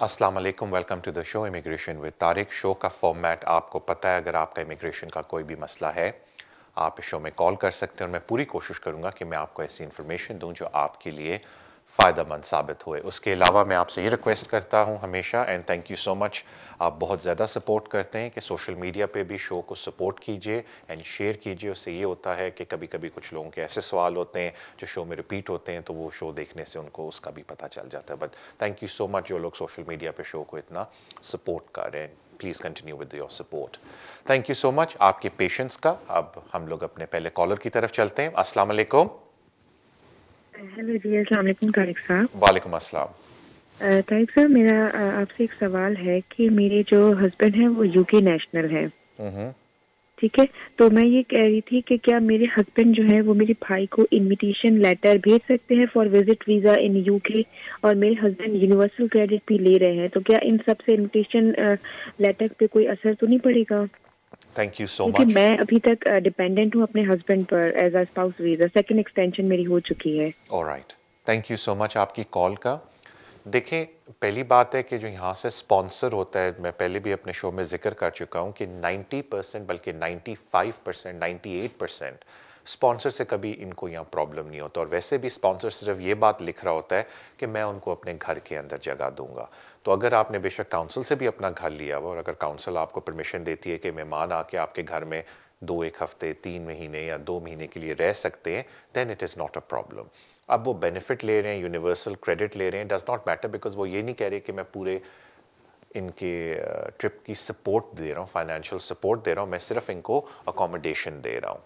अस्सलाम वालेकुम, welcome to the show immigration with Tariq. Show का फॉर्मेट आपको पता है। अगर आपका इमिग्रेशन का कोई भी मसला है, आप इस शो में कॉल कर सकते हैं और मैं पूरी कोशिश करूंगा कि मैं आपको ऐसी इन्फॉर्मेशन दूं जो आपके लिए फ़ायदेमंद साबित हुए। उसके अलावा मैं आपसे ये रिक्वेस्ट करता हूं हमेशा, and thank you so much, आप बहुत ज़्यादा सपोर्ट करते हैं, कि सोशल मीडिया पे भी शो को सपोर्ट कीजिए एंड शेयर कीजिए। उससे ये होता है कि कभी कभी कुछ लोगों के ऐसे सवाल होते हैं जो शो में रिपीट होते हैं, तो वो शो देखने से उनको उसका भी पता चल जाता है। But thank you so much जो लोग सोशल मीडिया पे शो को इतना सपोर्ट कर रहे हैं। Please continue with your support. Thank you so much आपके पेशेंस का। अब हम लोग अपने पहले कॉलर की तरफ चलते हैं। अस्सलाम वालेकुम। हेलो जी, अस्सलाम वालेकुम तारिक साहब। वालेकुम अस्सलाम। तारिक साहब, मेरा आपसे एक सवाल है कि मेरे जो हस्बैंड हैं वो यूके नेशनल हैं। ठीक है, तो मैं ये कह रही थी कि क्या मेरे हस्बैंड जो है वो मेरे भाई को इनविटेशन लेटर भेज सकते हैं for visit visa in UK, और मेरे हस्बैंड यूनिवर्सल क्रेडिट भी ले रहे हैं, तो क्या इन सब से इनविटेशन लेटर पे कोई असर तो नहीं पड़ेगा? थैंक यू सो क्योंकि मच। मैं अभी तक डिपेंडेंट हूँ अपने हस्बैंड पर as a spouse visa. Second extension मेरी हो चुकी है। Alright, thank you so much आपकी कॉल का। देखें, पहली बात है कि जो यहाँ से स्पॉन्सर होता है, मैं पहले भी अपने शो में जिक्र कर चुका हूँ कि 90% बल्कि 95%, 98% स्पॉन्सर से कभी इनको यहाँ प्रॉब्लम नहीं होता। और वैसे भी स्पॉन्सर सिर्फ ये बात लिख रहा होता है कि मैं उनको अपने घर के अंदर जगह दूंगा। तो अगर आपने बेशक काउंसिल से भी अपना घर लिया हुआ, और अगर काउंसिल आपको परमिशन देती है कि मेहमान आके आपके घर में 2 एक हफ्ते, 3 महीने या 2 महीने के लिए रह सकते हैं, then it is not a problem. अब वो बेनिफिट ले रहे हैं, यूनिवर्सल क्रेडिट ले रहे हैं, डज नॉट मैटर, बिकॉज वो ये नहीं कह रहे कि मैं पूरे इनके ट्रिप की सपोर्ट दे रहा हूँ, फाइनेंशियल सपोर्ट दे रहा हूँ, मैं सिर्फ इनको अकोमोडेशन दे रहा हूँ।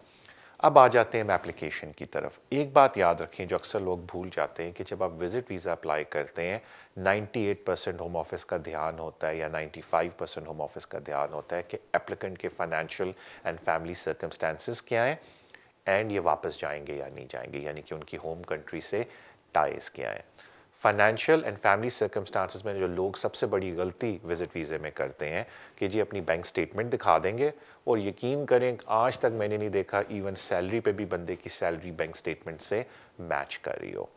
अब आ जाते हैं हम एप्लीकेशन की तरफ। एक बात याद रखें जो अक्सर लोग भूल जाते हैं, कि जब आप विजिट वीज़ा अप्लाई करते हैं, 98% होम ऑफिस का ध्यान होता है या 95% होम ऑफिस का ध्यान होता है कि एप्लीकेंट के फाइनेंशियल एंड फैमिली सर्कमस्टांसिस क्या हैं, एंड ये वापस जाएंगे या नहीं जाएंगे, यानी कि उनकी होम कंट्री से टाइज क्या है। फाइनेंशियल एंड फैमिली सर्कमस्टांसिस में जो लोग सबसे बड़ी गलती विजिट वीज़े में करते हैं कि जी अपनी बैंक स्टेटमेंट दिखा देंगे, और यकीन करें आज तक मैंने नहीं देखा इवन सैलरी पे भी बंदे की सैलरी बैंक स्टेटमेंट से मैच कर रही हो।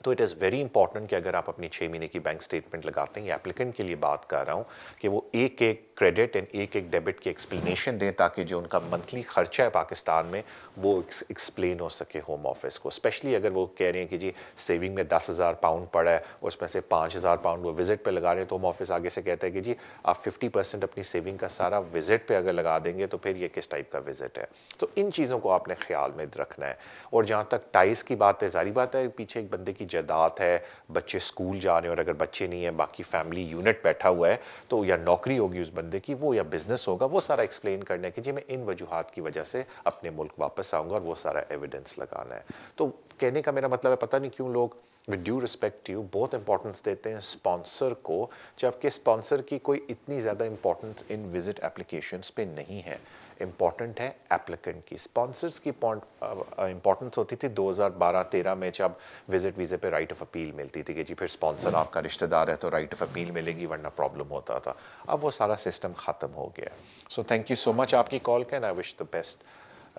तो इट इज़ वेरी इंपॉर्टेंट कि अगर आप अपनी 6 महीने की बैंक स्टेटमेंट लगाते हैं, या एप्लीकेंट के लिए बात कर रहा हूँ, कि वो एक एक क्रेडिट एंड एक एक डेबिट की एक्सप्लेनेशन दें, ताकि जो उनका मंथली खर्चा है पाकिस्तान में वो एक्सप्लेन हो सके होम ऑफिस को। स्पेशली अगर वो कह रहे हैं कि जी सेविंग में 10,000 पाउंड पड़ा है, उसमें से 5,000 पाउंड वो विजिट पे लगा रहे हैं, तो होम ऑफिस आगे से कहता है कि जी आप 50% अपनी सेविंग का सारा विजिट पे अगर लगा देंगे तो फिर ये किस टाइप का विजिट है। तो इन चीज़ों को आपने ख्याल में रखना है। और जहाँ तक टाइस की बात है, जारी बात है पीछे एक बंदे की जायदाद है, बच्चे स्कूल जा रहे हैं, और अगर बच्चे नहीं है, बाकी फैमिली यूनिट बैठा हुआ है, तो या नौकरी होगी उस बंदे की, वो या बिजनेस होगा, वो सारा एक्सप्लेन करना है कि जी मैं इन वजूहात की वजह से अपने मुल्क वापस आऊँगा, और वो सारा एविडेंस लगाना है। तो कहने का मेरा मतलब है, पता नहीं क्यों लोग विद ड्यू रिस्पेक्ट यू बहुत इंपॉर्टेंस देते हैं स्पॉन्सर को, जबकि स्पॉन्सर की कोई इतनी ज़्यादा इंपॉर्टेंस इन विजिट एप्लीकेशंस पे नहीं है। इंपॉर्टेंट है एप्लीकेंट की। स्पॉन्सर्स की इंपॉर्टेंस होती थी 2012-13 में, जब विजिट वीज़े पे राइट ऑफ अपील मिलती थी कि जी फिर स्पॉन्सर आपका रिश्तेदार है तो राइट ऑफ अपील मिलेगी, वरना प्रॉब्लम होता था। अब वो सारा सिस्टम ख़त्म हो गया। So thank you so much आपकी कॉल के, and I wish the best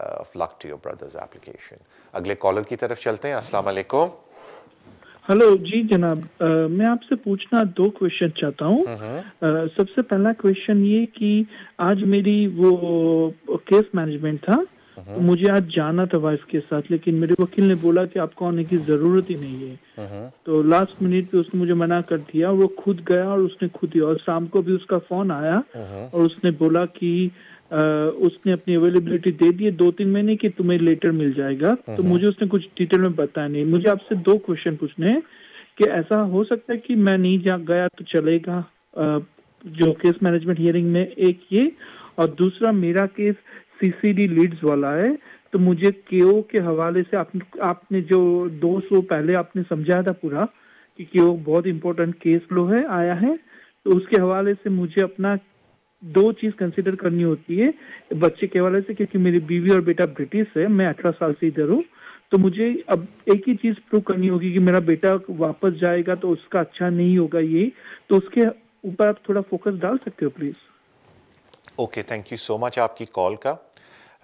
of luck to your brother's application. अगले कॉलर की तरफ चलते हैं। अस्सलाम वालेकुम। हेलो जी जनाब, मैं आपसे पूछना 2 क्वेश्चन चाहता हूँ। सबसे पहला क्वेश्चन ये कि आज मेरी वो केस मैनेजमेंट था, तो मुझे आज जाना था वाइफ के साथ, लेकिन मेरे वकील ने बोला कि आपको आने की ज़रूरत ही नहीं है। तो लास्ट मिनट पे उसने मुझे मना कर दिया, वो खुद गया और उसने खुद ही, और शाम को भी उसका फ़ोन आया और उसने बोला कि उसने अपनी अवेलेबिलिटी दे दी है 2-3 महीने की, तुम्हें लेटर मिल जाएगा। तो मुझे उसने कुछ डिटेल में बताया नहीं। मुझे आपसे 2 क्वेश्चन पूछने हैं कि ऐसा हो सकता है कि मैं नहीं जा गया तो चलेगा जो केस मैनेजमेंट हियरिंग में, एक ये, और दूसरा मेरा केस सीसीडी लीड्स वाला है। तो मुझे केओ के हवाले से आपने जो 200 पहले आपने समझाया था पूरा कि केओ बहुत इंपॉर्टेंट केस लो है आया है, तो उसके हवाले से मुझे अपना 2 चीज कंसिडर करनी होती है बच्चे के हवाले से, क्योंकि मेरी बीवी और बेटा ब्रिटिश है, मैं 18 साल से इधर हूँ। तो मुझे अब एक ही चीज प्रूव करनी होगी कि मेरा बेटा वापस जाएगा तो उसका अच्छा नहीं होगा ये, तो उसके ऊपर आप थोड़ा फोकस डाल सकते हो please. Okay, thank you so much आपकी कॉल का।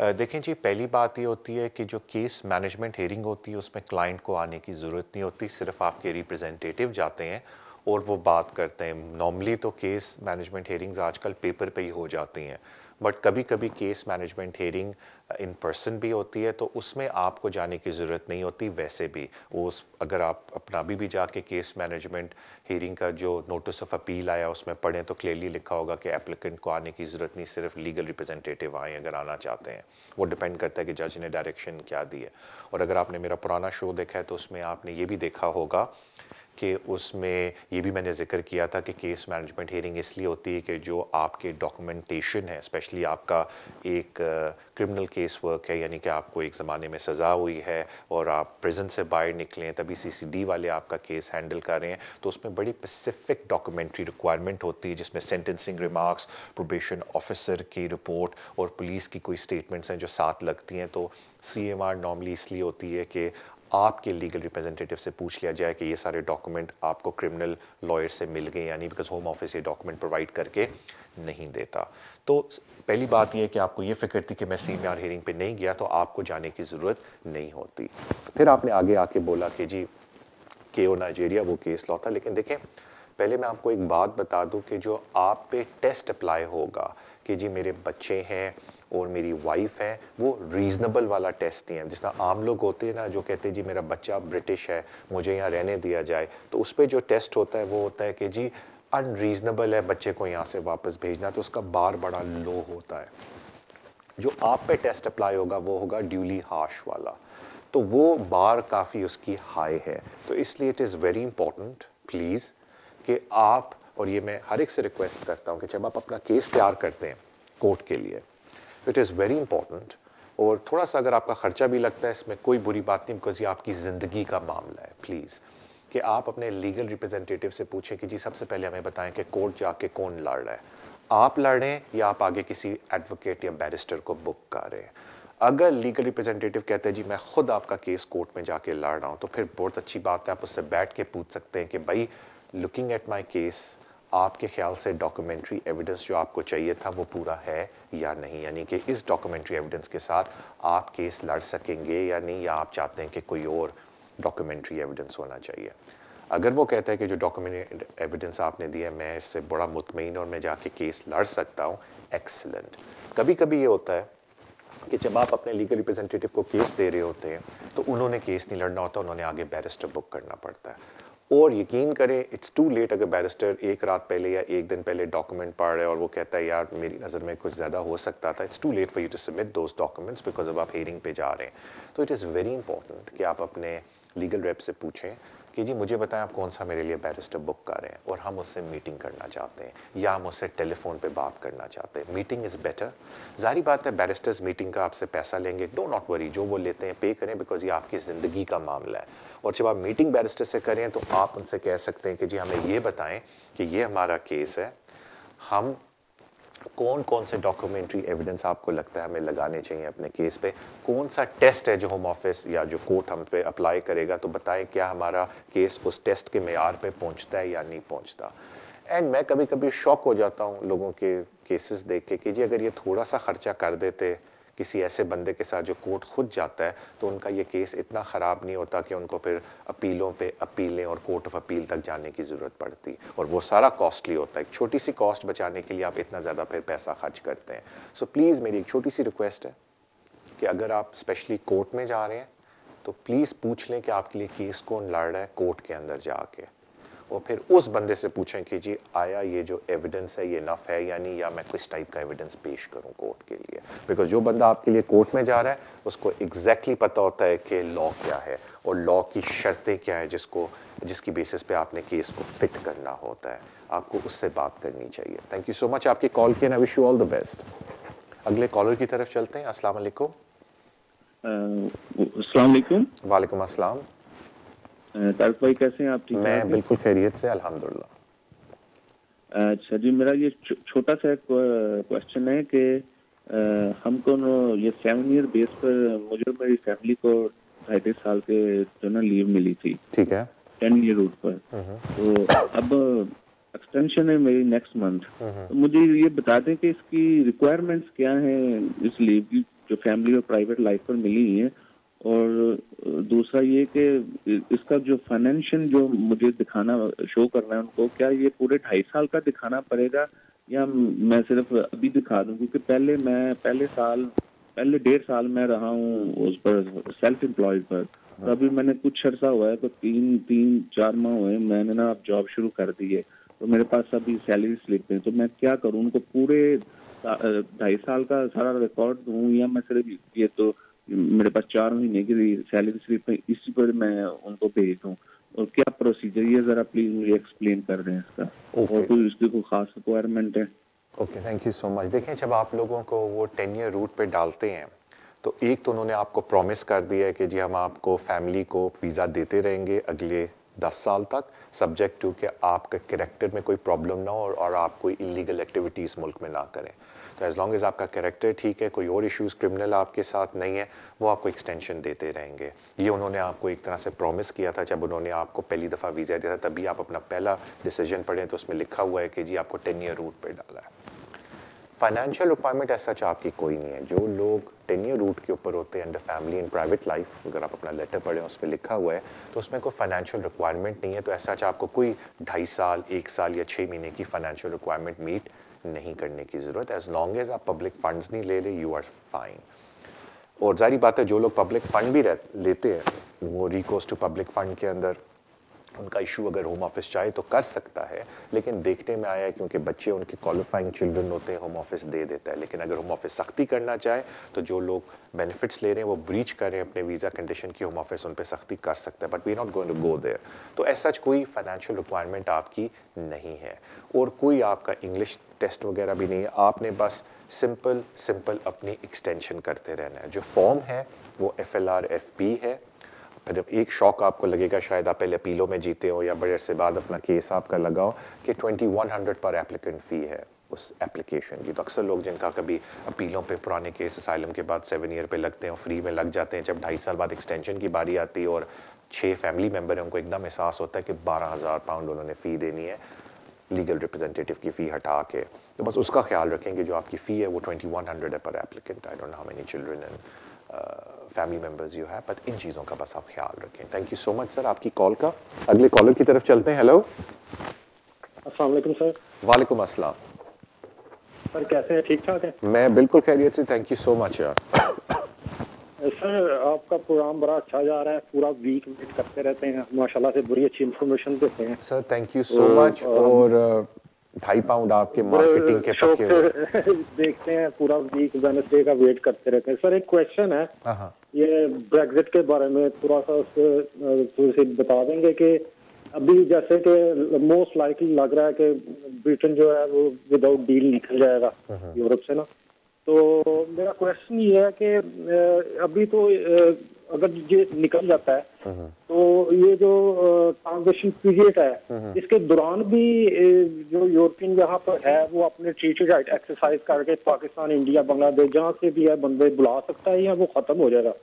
देखें जी, पहली बात ये होती है कि जो केस मैनेजमेंट हेयरिंग होती है उसमें क्लाइंट को आने की ज़रूरत नहीं होती, सिर्फ आपके रिप्रेजेंटेटिव जाते हैं और वो बात करते हैं। नॉर्मली तो केस मैनेजमेंट हेयरिंग्स आजकल पेपर पे ही हो जाती हैं, बट कभी कभी case management hearing in person भी होती है, तो उसमें आपको जाने की ज़रूरत नहीं होती। वैसे भी उस अगर आप अपना अभी भी जाके केस मैनेजमेंट हेयरिंग का जो नोटिस ऑफ अपील आया उसमें पढ़ें तो क्लियरली लिखा होगा कि एप्लीकेंट को आने की ज़रूरत नहीं, सिर्फ लीगल रिप्रेजेंटेटिव आए अगर आना चाहते हैं। वो डिपेंड करता है कि जज ने डायरेक्शन क्या दी है। और अगर आपने मेरा पुराना शो देखा है तो उसमें आपने ये भी देखा होगा कि उसमें ये भी मैंने जिक्र किया था कि केस मैनेजमेंट हियरिंग इसलिए होती है कि जो आपके डॉक्यूमेंटेशन है, स्पेशली आपका एक क्रिमिनल केस वर्क है, यानी कि आपको एक ज़माने में सज़ा हुई है और आप प्रिजन से बाहर निकले हैं, तभी CCD वाले आपका केस हैंडल कर रहे हैं, तो उसमें बड़ी स्पेसिफिक डॉक्यूमेंट्री रिक्वायरमेंट होती है, जिसमें सेंटेंसिंग रिमार्क्स, प्रोबेशन ऑफिसर की रिपोर्ट और पुलिस की कोई स्टेटमेंट्स हैं जो साथ लगती हैं। तो CMR नॉर्मली इसलिए होती है कि आपके लीगल रिप्रेजेंटेटिव से पूछ लिया जाए कि ये सारे डॉक्यूमेंट आपको क्रिमिनल लॉयर से मिल गए, यानी बिकॉज होम ऑफिस ये डॉक्यूमेंट प्रोवाइड करके नहीं देता। तो पहली बात ये है कि आपको ये फिक्र थी कि मैं CMR हियरिंग पे नहीं गया तो आपको जाने की ज़रूरत नहीं होती। फिर आपने आगे आके बोला कि जी KO नाइजीरिया वो केस लॉ था, लेकिन देखें पहले मैं आपको एक बात बता दूं कि जो आप पे टेस्ट अप्लाई होगा कि जी मेरे बच्चे हैं और मेरी वाइफ है, वो रीज़नेबल वाला टेस्ट नहीं है। जिस तरह आम लोग होते हैं ना जो कहते हैं जी मेरा बच्चा ब्रिटिश है, मुझे यहाँ रहने दिया जाए, तो उस पर जो टेस्ट होता है वो होता है कि जी अनरीज़नेबल है बच्चे को यहाँ से वापस भेजना, तो उसका बार बड़ा लो होता है। जो आप पे टेस्ट अप्लाई होगा वो होगा ड्यूली हार्श वाला, तो वो बार काफ़ी उसकी हाई है। तो इसलिए it is very important please कि आप, और ये मैं हर एक से रिक्वेस्ट करता हूँ कि जब आप अपना केस तैयार करते हैं कोर्ट के लिए, इट इज़ वेरी इंपॉर्टेंट, और थोड़ा सा अगर आपका खर्चा भी लगता है इसमें कोई बुरी बात नहीं, बिकॉज ये आपकी ज़िंदगी का मामला है, प्लीज़ कि आप अपने लीगल रिप्रेजेंटेटिव से पूछें कि जी सबसे पहले हमें बताएं कि कोर्ट जाके कौन लड़ रहा है, आप लड़ रहे हैं या आप आगे किसी एडवोकेट या बैरिस्टर को बुक कर रहे हैं। अगर लीगल रिप्रेजेंटेटिव कहते हैं जी मैं खुद आपका केस कोर्ट में जाके लड़ रहा हूँ, तो फिर बहुत अच्छी बात है, आप उससे बैठ के पूछ सकते हैं कि भाई लुकिंग एट माई केस आपके ख्याल से डॉक्यूमेंट्री एविडेंस जो आपको चाहिए था वो पूरा है या नहीं, यानी कि इस डॉक्यूमेंट्री एविडेंस के साथ आप केस लड़ सकेंगे या नहीं, या आप चाहते हैं कि कोई और डॉक्यूमेंट्री एविडेंस होना चाहिए। अगर वो कहता है कि जो डॉक्यूमेंट एविडेंस आपने दिया है मैं इससे बड़ा मुतमईन और मैं जाके केस लड़ सकता हूँ, एक्सीलेंट। कभी कभी ये होता है कि जब आप अपने लीगल रिप्रेजेंटेटिव को केस दे रहे होते हैं तो उन्होंने केस नहीं लड़ना होता, उन्होंने आगे बैरिस्टर बुक करना पड़ता है। और यकीन करें इट्स टू लेट अगर बैरिस्टर एक रात पहले या एक दिन पहले डॉक्यूमेंट पढ़ रहे और वो कहता है यार मेरी नज़र में कुछ ज़्यादा हो सकता था, it's too late for you to submit those documents because अब आप हियरिंग पे जा रहे हैं। तो इट इज़ वेरी इंपॉर्टेंट कि आप अपने लीगल रेप से पूछें कि जी मुझे बताएं आप कौन सा मेरे लिए बैरिस्टर बुक कर रहे हैं और हम उससे मीटिंग करना चाहते हैं या हम उससे टेलीफोन पे बात करना चाहते हैं। Meeting is better. जारी बात है बैरिस्टर्स मीटिंग का आपसे पैसा लेंगे, डो नॉट वरी, जो वो लेते हैं पे करें बिकॉज ये आपकी ज़िंदगी का मामला है। और जब आप मीटिंग बैरिस्टर से करें तो आप उनसे कह सकते हैं कि जी हमें ये बताएं कि ये हमारा केस है, हम कौन कौन से डॉक्यूमेंट्री एविडेंस आपको लगता है हमें लगाने चाहिए अपने केस पे, कौन सा टेस्ट है जो होम ऑफिस या जो कोर्ट हम पे अप्लाई करेगा, तो बताएं क्या हमारा केस उस टेस्ट के मेयार पे पहुंचता है या नहीं पहुंचता। एंड मैं कभी कभी शॉक हो जाता हूं लोगों के केसेस देख के कि जी अगर ये थोड़ा सा खर्चा कर देते किसी ऐसे बंदे के साथ जो कोर्ट खुद जाता है तो उनका ये केस इतना ख़राब नहीं होता कि उनको फिर अपीलों पे अपीलें और कोर्ट ऑफ अपील तक जाने की ज़रूरत पड़ती, और वो सारा कॉस्टली होता है। एक छोटी सी कॉस्ट बचाने के लिए आप इतना ज़्यादा फिर पैसा खर्च करते हैं। सो प्लीज़ मेरी एक छोटी सी रिक्वेस्ट है कि अगर आप स्पेशली कोर्ट में जा रहे हैं तो प्लीज़ पूछ लें कि आपके लिए केस कौन लड़ रहा है कोर्ट के अंदर जाके, और फिर उस बंदे से पूछें कि जी आया ये जो एविडेंस है ये नफ है या नहीं, या मैं किस टाइप का एविडेंस पेश करूं कोर्ट के लिए। बिकॉज जो बंदा आपके लिए कोर्ट में जा रहा है उसको एग्जैक्टली पता होता है कि लॉ क्या है और लॉ की शर्तें क्या है जिसकी बेसिस पे आपने केस को फिट करना होता है। आपको उससे बात करनी चाहिए। थैंक यू सो मच आपके कॉल के, आई wish you all the best. अगले कॉलर की तरफ चलते हैं। अस्सलाम वालेकुम। अस्सलाम वालेकुम। वालेकुम अस्सलाम। तारिक भाई कैसे हैं आप? ठीक मैं बिल्कुल खैरियत से, अल्हम्दुलिल्लाह। अच्छा जी, मेरा ये छोटा सा क्वेश्चन है कि हमको ये 7 ईयर बेस पर मुझे मेरी फैमिली को 2.5 साल के जो ना लीव मिली थी, ठीक है, 10 ईयर रूट पर। तो अब एक्सटेंशन है मेरी नेक्स्ट मंथ, तो मुझे ये बता दें कि इसकी रिक्वायरमेंट्स क्या हैं इस लीव की जो फैमिली और प्राइवेट लाइफ पर मिली है, और दूसरा ये कि इसका जो फाइनेंशियल जो मुझे दिखाना शो करना है उनको, क्या ये पूरे 2.5 साल का दिखाना पड़ेगा या मैं सिर्फ अभी दिखा दूं? क्योंकि पहले 1.5 साल मैं रहा हूँ उस पर सेल्फ एम्प्लॉयड पर, तो अभी मैंने कुछ अर्सा हुआ है, तो 3-4 माह हुए मैंने ना अब जॉब शुरू कर दी है, तो मेरे पास अभी सैलरी स्लिप है, तो मैं क्या करूँ? उनको पूरे 2.5 साल का सारा रिकॉर्ड दूँ या मैं सिर्फ ये, तो मेरे पास 4 महीने की सैलरी स्लिप है, इसी पर मैं उनको भेज दूँ? और क्या प्रोसीजर, ये जरा प्लीज मुझे एक्सप्लेन कर दें इसका। और कोई इसकी कोई खास रिक्वायरमेंट है? Okay, thank you so much. देखें, जब आप लोगों को वो 10 ईयर रूट पे डालते हैं तो एक तो उन्होंने आपको प्रॉमिस कर दिया है कि जी हम आपको फैमिली को वीज़ा देते रहेंगे अगले 10 साल तक, सब्जेक्ट टू कि आपके कैरेक्टर में कोई प्रॉब्लम ना हो और आप कोई इलीगल एक्टिविटीज़ मुल्क में ना करें। तो एज़ लॉन्ग एज़ आपका कैरेक्टर ठीक है, कोई और इश्यूज़ क्रिमिनल आपके साथ नहीं है, वो आपको एक्सटेंशन देते रहेंगे। ये उन्होंने आपको एक तरह से प्रॉमिस किया था जब उन्होंने आपको पहली दफ़ा वीज़ा दिया था। तभी आप अपना पहला डिसीजन पढ़ें तो उसमें लिखा हुआ है कि जी आपको 10 ईयर रूट पर डाला है। फाइनेंशियल रिक्वायरमेंट ऐसा आपकी कोई नहीं है। जो लोग 10 ईयर रूट के ऊपर होते हैं under family and private life, अगर आप अपना लेटर पढ़ें उसमें लिखा हुआ है, तो उसमें कोई फाइनेंशियल रिक्वायरमेंट नहीं है। तो ऐसा आपको कोई 2.5 साल, 1 साल या 6 महीने की फाइनेंशियल रिक्वायरमेंट मीट नहीं करने की ज़रूरत। एज लॉन्ग एज आप पब्लिक फंड्स नहीं ले रहे, यू आर फाइन। और जारी बात है, जो लोग पब्लिक फ़ंड भी लेते हैं, वो रिकोर्स टू पब्लिक फ़ंड के अंदर उनका इशू अगर होम ऑफिस चाहे तो कर सकता है, लेकिन देखने में आया है क्योंकि बच्चे उनके क्वालिफाइंग चिल्ड्रन होते हैं, होम ऑफिस दे देता है। लेकिन अगर होम ऑफिस सख्ती करना चाहे तो जो लोग बेनिफिट्स ले रहे हैं वो ब्रीच कर रहे हैं अपने वीज़ा कंडीशन की, होम ऑफिस उन पर सख्ती कर सकता है, but we not going to go there. तो ऐसा कोई फाइनेंशियल रिक्वायरमेंट आपकी नहीं है और कोई आपका इंग्लिश टेस्ट वगैरह भी नहीं है। आपने बस सिंपल अपनी एक्सटेंशन करते रहना है। जो फॉर्म है वो FLR-FP है। फिर एक शौक आपको लगेगा, शायद आप पहले अपीलों में जीते हो या बड़े अरसे बाद अपना केस आपका लगाओ, कि 2100 पर एप्लीकेंट फ़ी है उस एप्लीकेशन की। तो अक्सर लोग जिनका कभी अपीलों पे पुराने केस असाइलम के बाद 7 ईयर पे लगते हैं और फ्री में लग जाते हैं, जब 2.5 साल बाद एक्सटेंशन की बारी आती है और 6 फैमिली मेम्बर हैं, उनको एकदम एहसास होता है कि 12,000 पाउंड उन्होंने फ़ी देनी है लीगल रिप्रेजेंटेटिव की फ़ी हटा के। तो बस उसका ख्याल रखें कि जो आपकी फ़ी है वो 2100 है पर applicant. I don't know how many children and family members you have, but in चीज़ों का बस आप ख्याल रखें। Thank you so much sir आपकी कॉल का। अगले कॉलर की तरफ चलते हैं। हेलो, अस्सलाम वालेकुम सर। वालेकुम अस्सलाम सर, कैसे हैं? ठीक ठाक है? मैं बिल्कुल खैरियत से, थैंक यू सो मच यार। सर, आपका प्रोग्राम बड़ा अच्छा जा रहा है, पूरा वीक वेट करते रहते हैं, माशाल्लाह से बड़ी अच्छी इंफॉर्मेशन देते हैं sir thank you so much. और 2.5 पाउंड आपके मार्केटिंग के शौक पक्के हुए। से देखते हैं, पूरा वीक वेडनेसडे का वेट करते रहते हैं। सर, एक क्वेश्चन है, ये ब्रेग्जिट के बारे में थोड़ा सा थोड़ी सी बता देंगे कि अभी जैसे कि मोस्ट लाइकली लग रहा है कि ब्रिटेन जो है वो विदाउट डील निकल जाएगा यूरोप से ना। तो मेरा क्वेश्चन ये है कि अभी तो अगर ये निकल जाता है तो ये जो ट्रांजिशन पीरियड है, इसके दौरान भी जो यूरोपियन यहाँ पर है वो अपने ट्रीटी राइट एक्सरसाइज करके पाकिस्तान, इंडिया, बांग्लादेश जहाँ से भी है बंदे बुला सकता है या वो खत्म हो जाएगा?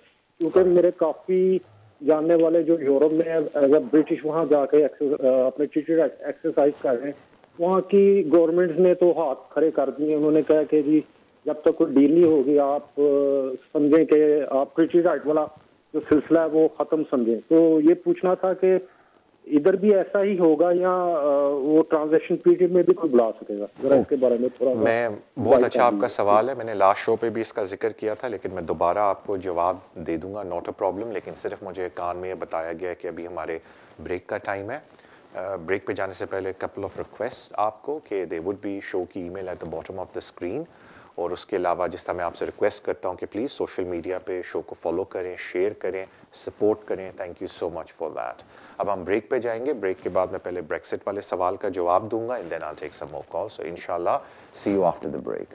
क्योंकि मेरे काफी जानने वाले जो यूरोप में एज ब्रिटिश वहाँ जाके अपने ट्रीटी राइट एक्सरसाइज कर रहे हैं, वहाँ की गवर्नमेंट ने तो हाथ खड़े कर दिए। उन्होंने कहा कि जी जब तक कोई डील नहीं होगी आप समझें कि आप ट्रीटी राइट वाला जो सिलसिला है वो खत्म समझें। तो ये पूछना था कि इधर भी ऐसा ही होगा या वो ट्रांजेक्शन पीरियड में भी कोई बुला सकेगा? जरा इसके बारे में थोड़ा। मैं बहुत अच्छा आपका सवाल है, मैंने लास्ट शो पे भी इसका जिक्र किया था, लेकिन मैं दोबारा आपको जवाब दे दूंगा, नॉट अ प्रॉब्लम। लेकिन सिर्फ मुझे कान में बताया गया है कि अभी हमारे ब्रेक का टाइम है। ब्रेक पे जाने से पहले कपल ऑफ रिक्वेस्ट आपको कि दे वुड बी शो की email eight the bottom of the screen. और उसके अलावा जिस तरह मैं आपसे रिक्वेस्ट करता हूँ कि प्लीज़ सोशल मीडिया पे शो को फॉलो करें, शेयर करें, सपोर्ट करें। Thank you so much for that. अब हम ब्रेक पे जाएंगे। ब्रेक के बाद मैं पहले ब्रेक्सिट वाले सवाल का जवाब दूंगा and then I take some more call. So इंशाल्लाह see you after the break.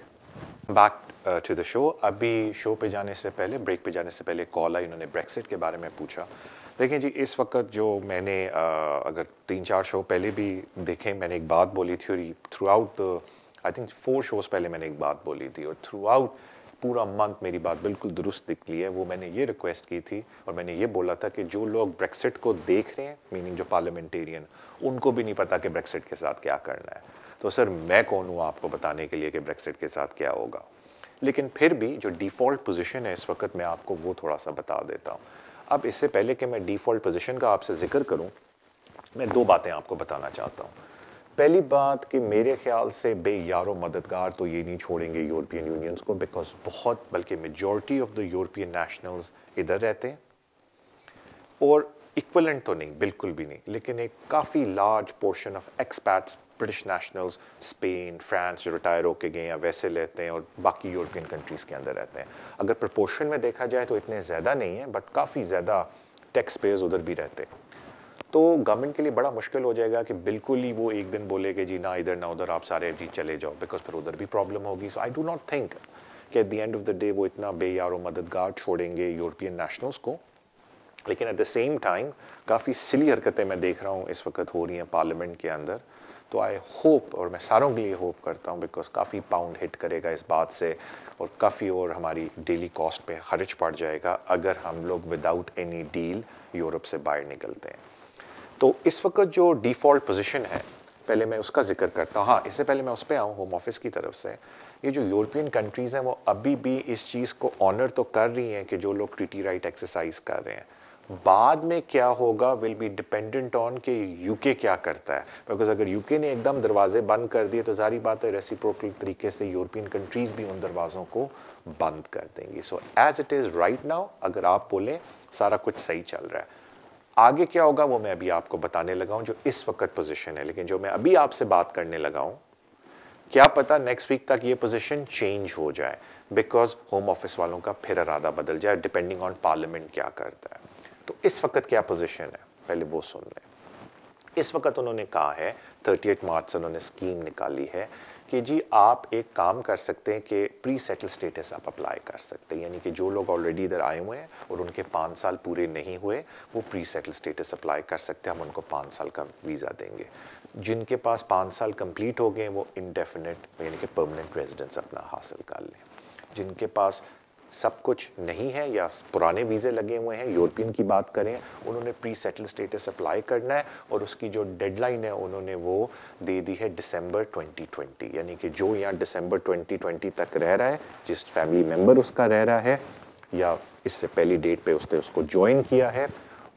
Back to the show. अभी शो पे जाने से पहले, ब्रेक पे जाने से पहले कॉल आई, उन्होंने ब्रेक्सिट के बारे में पूछा। देखें जी, इस वक्त जो मैंने अगर 3-4 शो पहले भी देखें, मैंने एक बात बोली थी और through out I think 4 shows पहले मैंने एक बात बोली थी और थ्रू आउट पूरा मंथ मेरी बात बिल्कुल दुरुस्त निकली है। वो मैंने ये रिक्वेस्ट की थी और मैंने ये बोला था कि जो लोग ब्रेक्सिट को देख रहे हैं, मीनिंग जो पार्लियामेंटेरियन, उनको भी नहीं पता कि ब्रेक्सिट के साथ क्या करना है। तो सर मैं कौन हूँ आपको बताने के लिए कि ब्रेक्सिट के साथ क्या होगा? लेकिन फिर भी जो डिफ़ॉल्ट पोजीशन है इस वक्त मैं आपको वो थोड़ा सा बता देता हूँ। अब इससे पहले कि मैं डिफ़ॉल्ट पोजीशन का आपसे जिक्र करूँ, मैं दो बातें आपको बताना चाहता हूँ। पहली बात कि मेरे ख्याल से बेयारो मददगार तो ये नहीं छोड़ेंगे यूरोपियन यूनियंस को, बिकॉज बहुत बल्कि majority of the European nationals इधर रहते हैं, और इक्वलेंट तो नहीं, बिल्कुल भी नहीं, लेकिन एक काफ़ी large portion of expats British nationals Spain France जो रिटायर होके गए या वैसे लेते हैं और बाकी यूरोपियन कंट्रीज़ के अंदर रहते हैं। अगर प्रपोर्शन में देखा जाए तो इतने ज़्यादा नहीं है, बट काफ़ी ज़्यादा टैक्स पेयर्स उधर भी रहते हैं। तो गवर्नमेंट के लिए बड़ा मुश्किल हो जाएगा कि बिल्कुल ही वो एक दिन बोले कि जी ना इधर ना उधर, आप सारे जी चले जाओ, बिकॉज फिर उधर भी प्रॉब्लम होगी। सो आई डू नॉट थिंक कि at the end of the day वो इतना बेयारो मददगार छोड़ेंगे यूरोपियन नेशनल्स को। लेकिन एट द सेम टाइम काफ़ी सिली हरकतें मैं देख रहा हूँ इस वक्त हो रही हैं पार्लियामेंट के अंदर। तो आई होप, और मैं सारों के लिए होप करता हूँ, बिकॉज काफ़ी पाउंड हिट करेगा इस बात से और काफ़ी और हमारी डेली कॉस्ट पे खर्च पड़ जाएगा अगर हम लोग विदाउट एनी डील यूरोप से बाहर निकलते हैं। तो इस वक्त जो डिफ़ॉल्ट पोजीशन है, पहले मैं उसका जिक्र करता हूँ। हाँ, इससे पहले मैं उस पर आऊँ होम ऑफिस की तरफ से, ये जो यूरोपियन कंट्रीज़ हैं वो अभी भी इस चीज़ को ऑनर तो कर रही हैं कि जो लोग ट्रीटी राइट एक्सरसाइज कर रहे हैं, बाद में क्या होगा विल बी डिपेंडेंट ऑन कि यूके क्या करता है। बिकॉज अगर यूके ने एकदम दरवाजे बंद कर दिए तो जारी बात है रेसिप्रोकल तरीके से यूरोपियन कंट्रीज़ भी उन दरवाज़ों को बंद कर देंगी। So as it is right now, अगर आप बोलें सारा कुछ सही चल रहा है। आगे क्या होगा वो मैं अभी आपको बताने लगा हूँ जो इस वक्त पोजीशन है, लेकिन जो मैं अभी आपसे बात करने लगा हूँ, क्या पता नेक्स्ट वीक तक ये पोजीशन चेंज हो जाए, बिकॉज होम ऑफिस वालों का फिर इरादा बदल जाए डिपेंडिंग ऑन पार्लियामेंट क्या करता है। तो इस वक्त क्या पोजीशन है पहले वो सुन लें। इस वक्त उन्होंने कहा है 38 मार्च से उन्होंने स्कीम निकाली है कि जी आप एक काम कर सकते हैं कि प्री सेटल स्टेटस आप अप्लाई कर सकते हैं, यानी कि जो लोग ऑलरेडी इधर आए हुए हैं और उनके 5 साल पूरे नहीं हुए वो प्री सेटल स्टेटस अप्लाई कर सकते हैं, हम उनको 5 साल का वीज़ा देंगे। जिनके पास 5 साल कंप्लीट हो गए वो इंडेफिनेट यानी कि परमानेंट रेजिडेंस अपना हासिल कर लें। जिनके पास सब कुछ नहीं है या पुराने वीज़े लगे हुए हैं, यूरोपियन की बात करें, उन्होंने प्री सेटल स्टेटस अप्लाई करना है और उसकी जो डेडलाइन है उन्होंने वो दे दी है दिसंबर 2020, यानी कि जो यहाँ दिसंबर 2020 तक रह रहा है, जिस फैमिली मेम्बर उसका रह रहा है या इससे पहली डेट पे उसने उसको ज्वाइन किया है,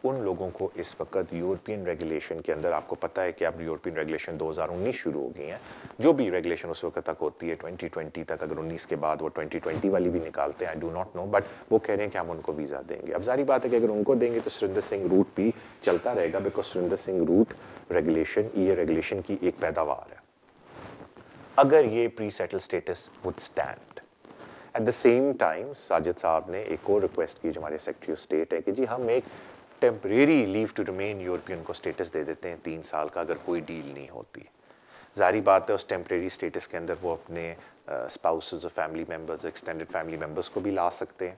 उन लोगों को इस वक्त यूरोपियन रेगुलेशन के अंदर, आपको पता है कि अब यूरोपियन रेगुलेशन 2019 शुरू हो गई हैं, जो भी रेगुलेशन उस वक्त तक होती है 2020 तक, अगर 19 के बाद वो 2020 वाली भी निकालते हैं आई डू नॉट नो, बट वो कह रहे हैं कि हम उनको वीज़ा देंगे। अब जारी बात है कि अगर उनको देंगे तो सुरेंद्र सिंह रूट भी चलता रहेगा, because Surendra Singh route regulation ये रेगुलेशन की एक पैदावार है। अगर ये pre settle status would stand, at the same time Sajid sahab ने एक और रिक्वेस्ट की जो हमारे सेक्रेटरी ऑफ स्टेट है कि जी हम एक temporary leave to remain European को स्टेटस दे देते हैं 3 साल का अगर कोई डील नहीं होती। जारी बात है उस टेम्परेरी स्टेटस के अंदर वो अपने स्पाउसेस और family members, extended family members को भी ला सकते हैं।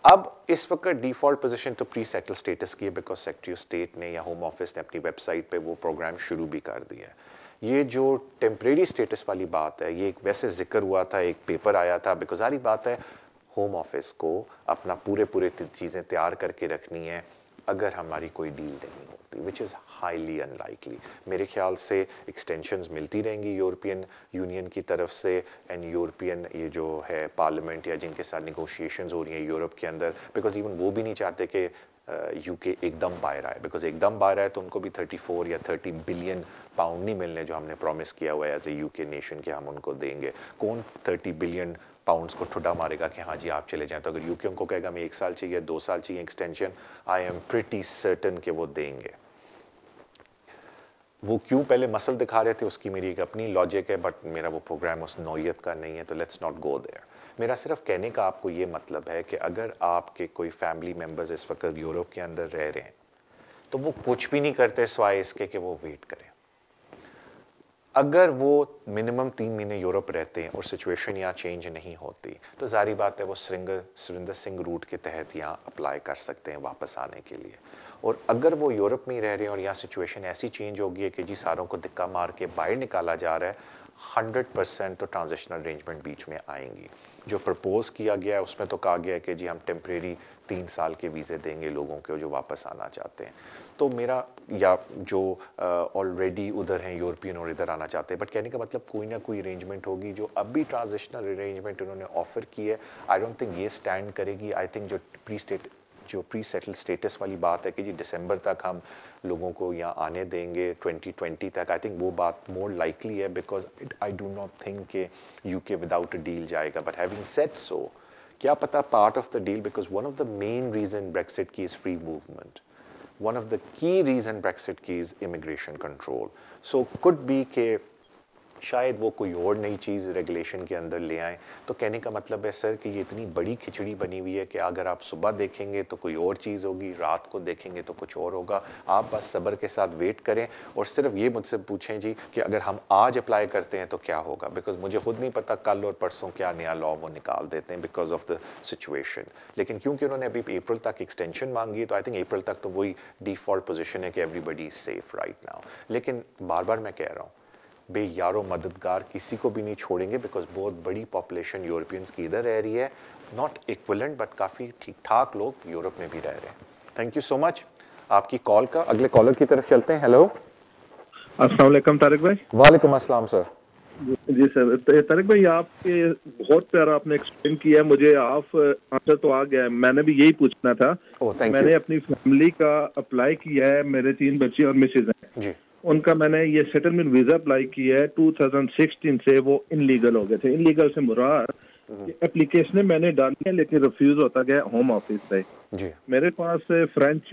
अब इस वक्त डिफ़ॉल्ट पोजीशन तो प्री सेटल स्टेटस की है, बिकॉज सेक्रेटरी ऑफ स्टेट ने या होम ऑफिस ने अपनी वेबसाइट पे वो प्रोग्राम शुरू भी कर दिया है। ये जो टेम्परेरी स्टेटस वाली बात है ये एक वैसे जिक्र हुआ था, एक पेपर आया था, बिकॉज सारी बात है होम ऑफिस को अपना पूरे चीज़ें तैयार करके रखनी है अगर हमारी कोई डील नहीं होती, विच इज़ हाईली अनलाइकली। मेरे ख्याल से एक्सटेंशंस मिलती रहेंगी यूरोपियन यूनियन की तरफ से, एंड यूरोपियन ये जो है पार्लियामेंट या जिनके साथ निगोशिएशंस हो रही हैं यूरोप के अंदर, बिकॉज इवन वो भी नहीं चाहते कि यूके एकदम बाहर आए, बिकॉज एकदम बाहर आए तो उनको भी 34 या 30 बिलियन पाउंड नहीं मिलने जो हमने प्रॉमिस किया हुआ है एज ए यूके नेशन कि हम उनको देंगे। कौन 30 बिलियन पाउंड्स को ठुड्डा मारेगा कि हाँ जी आप चले जाएं। तो अगर यूके उनको कहेगा मैं 1 साल चाहिए 2 साल चाहिए extension, I am pretty certain कि वो देंगे। वो क्यों पहले मसल दिखा रहे थे उसकी मेरी एक अपनी लॉजिक है, बट मेरा वो प्रोग्राम उस नौयत का नहीं है, तो लेट्स नॉट गो देयर। मेरा सिर्फ कहने का आपको ये मतलब है कि अगर आपके कोई फैमिली मेम्बर्स इस वक्त यूरोप के अंदर रह रहे हैं तो वो कुछ भी नहीं करते सिवाय इसके कि वो वेट करें। अगर वो मिनिमम 3 महीने यूरोप रहते हैं और सिचुएशन यहाँ चेंज नहीं होती तो जारी बात है वो सुरेंद्र सिंह रूट के तहत यहाँ अप्लाई कर सकते हैं वापस आने के लिए। और अगर वो यूरोप में ही रह रहे हैं और यहाँ सिचुएशन ऐसी चेंज होगी है कि जी सारों को धक्का मार के बाहर निकाला जा रहा है, 100% तो ट्रांजिशनल अरेंजमेंट बीच में आएंगी। जो प्रपोज़ किया गया है उसमें तो कहा गया है कि जी हम टेम्परेरी 3 साल के वीज़े देंगे लोगों को जो वापस आना चाहते हैं। तो मेरा या जो ऑलरेडी उधर हैं यूरोपियन और इधर आना चाहते हैं, बट कहने का मतलब कोई ना कोई अरेंजमेंट होगी। जो अभी ट्रांजिशनल अरेंजमेंट उन्होंने ऑफ़र की है, आई डोंट थिंक ये स्टैंड करेगी। आई थिंक जो प्री सेटल स्टेटस वाली बात है कि जी दिसंबर तक हम लोगों को यहाँ आने देंगे 2020 तक, आई थिंक वो बात मोर लाइकली है, because I do not think कि यूके विदाउट अ डील जाएगा। बट हैविंग सेड सो, क्या पता part of the deal, because one of the main reason Brexit की is free movement, one of the key reason Brexit की is immigration control. So could be के शायद वो कोई और नई चीज़ रेगुलेशन के अंदर ले आएँ। तो कहने का मतलब है सर कि ये इतनी बड़ी खिचड़ी बनी हुई है कि अगर आप सुबह देखेंगे तो कोई और चीज़ होगी, रात को देखेंगे तो कुछ और होगा। आप बस सब्र के साथ वेट करें और सिर्फ ये मुझसे पूछें जी कि अगर हम आज अप्लाई करते हैं तो क्या होगा, बिकॉज मुझे खुद नहीं पता कल और परसों क्या नया लॉ वो निकाल देते हैं बिकॉज ऑफ द सिचुएशन। लेकिन क्योंकि उन्होंने अभी अप्रैल तक एक्सटेंशन मांगी है तो आई थिंक अप्रैल तक तो वही डिफ़ॉल्ट पोजीशन है कि everybody is safe right now. लेकिन बार बार मैं कह रहा हूँ, बेयारो मददगार किसी को भी नहीं छोड़ेंगे, बिकॉज बहुत बड़ी पॉपुलेशन यूरोपियंस की इधर रह रही है, नॉट इक्वलेंट बट काफ़ी ठीक ठाक लोग यूरोप में भी रह रहे हैं। थैंक यू सो मच आपकी कॉल का। अगले कॉलर की तरफ चलते हैं। हेलो, अस्सलाम वालेकुम तारिक भाई। वालेकुम अस्सलाम सर। जी सर, तारिक भाई आपके बहुत प्यारा आपने एक्सप्लेन किया, मुझे आप आंसर तो आ गया है। मैंने भी यही पूछना था। मैंने अपनी फैमिली का अप्लाई किया है, मेरे 3 बच्चे और मिसेज हैं जी, उनका मैंने ये सेटलमेंट वीजा अप्लाई किया है 2016 से, वो इनलीगल हो गए थे। इनलीगल से मुराद एप्लीकेशन मैंने डाली है लेकिन रिफ्यूज होता गया होम ऑफिस से जी। मेरे पास फ्रेंच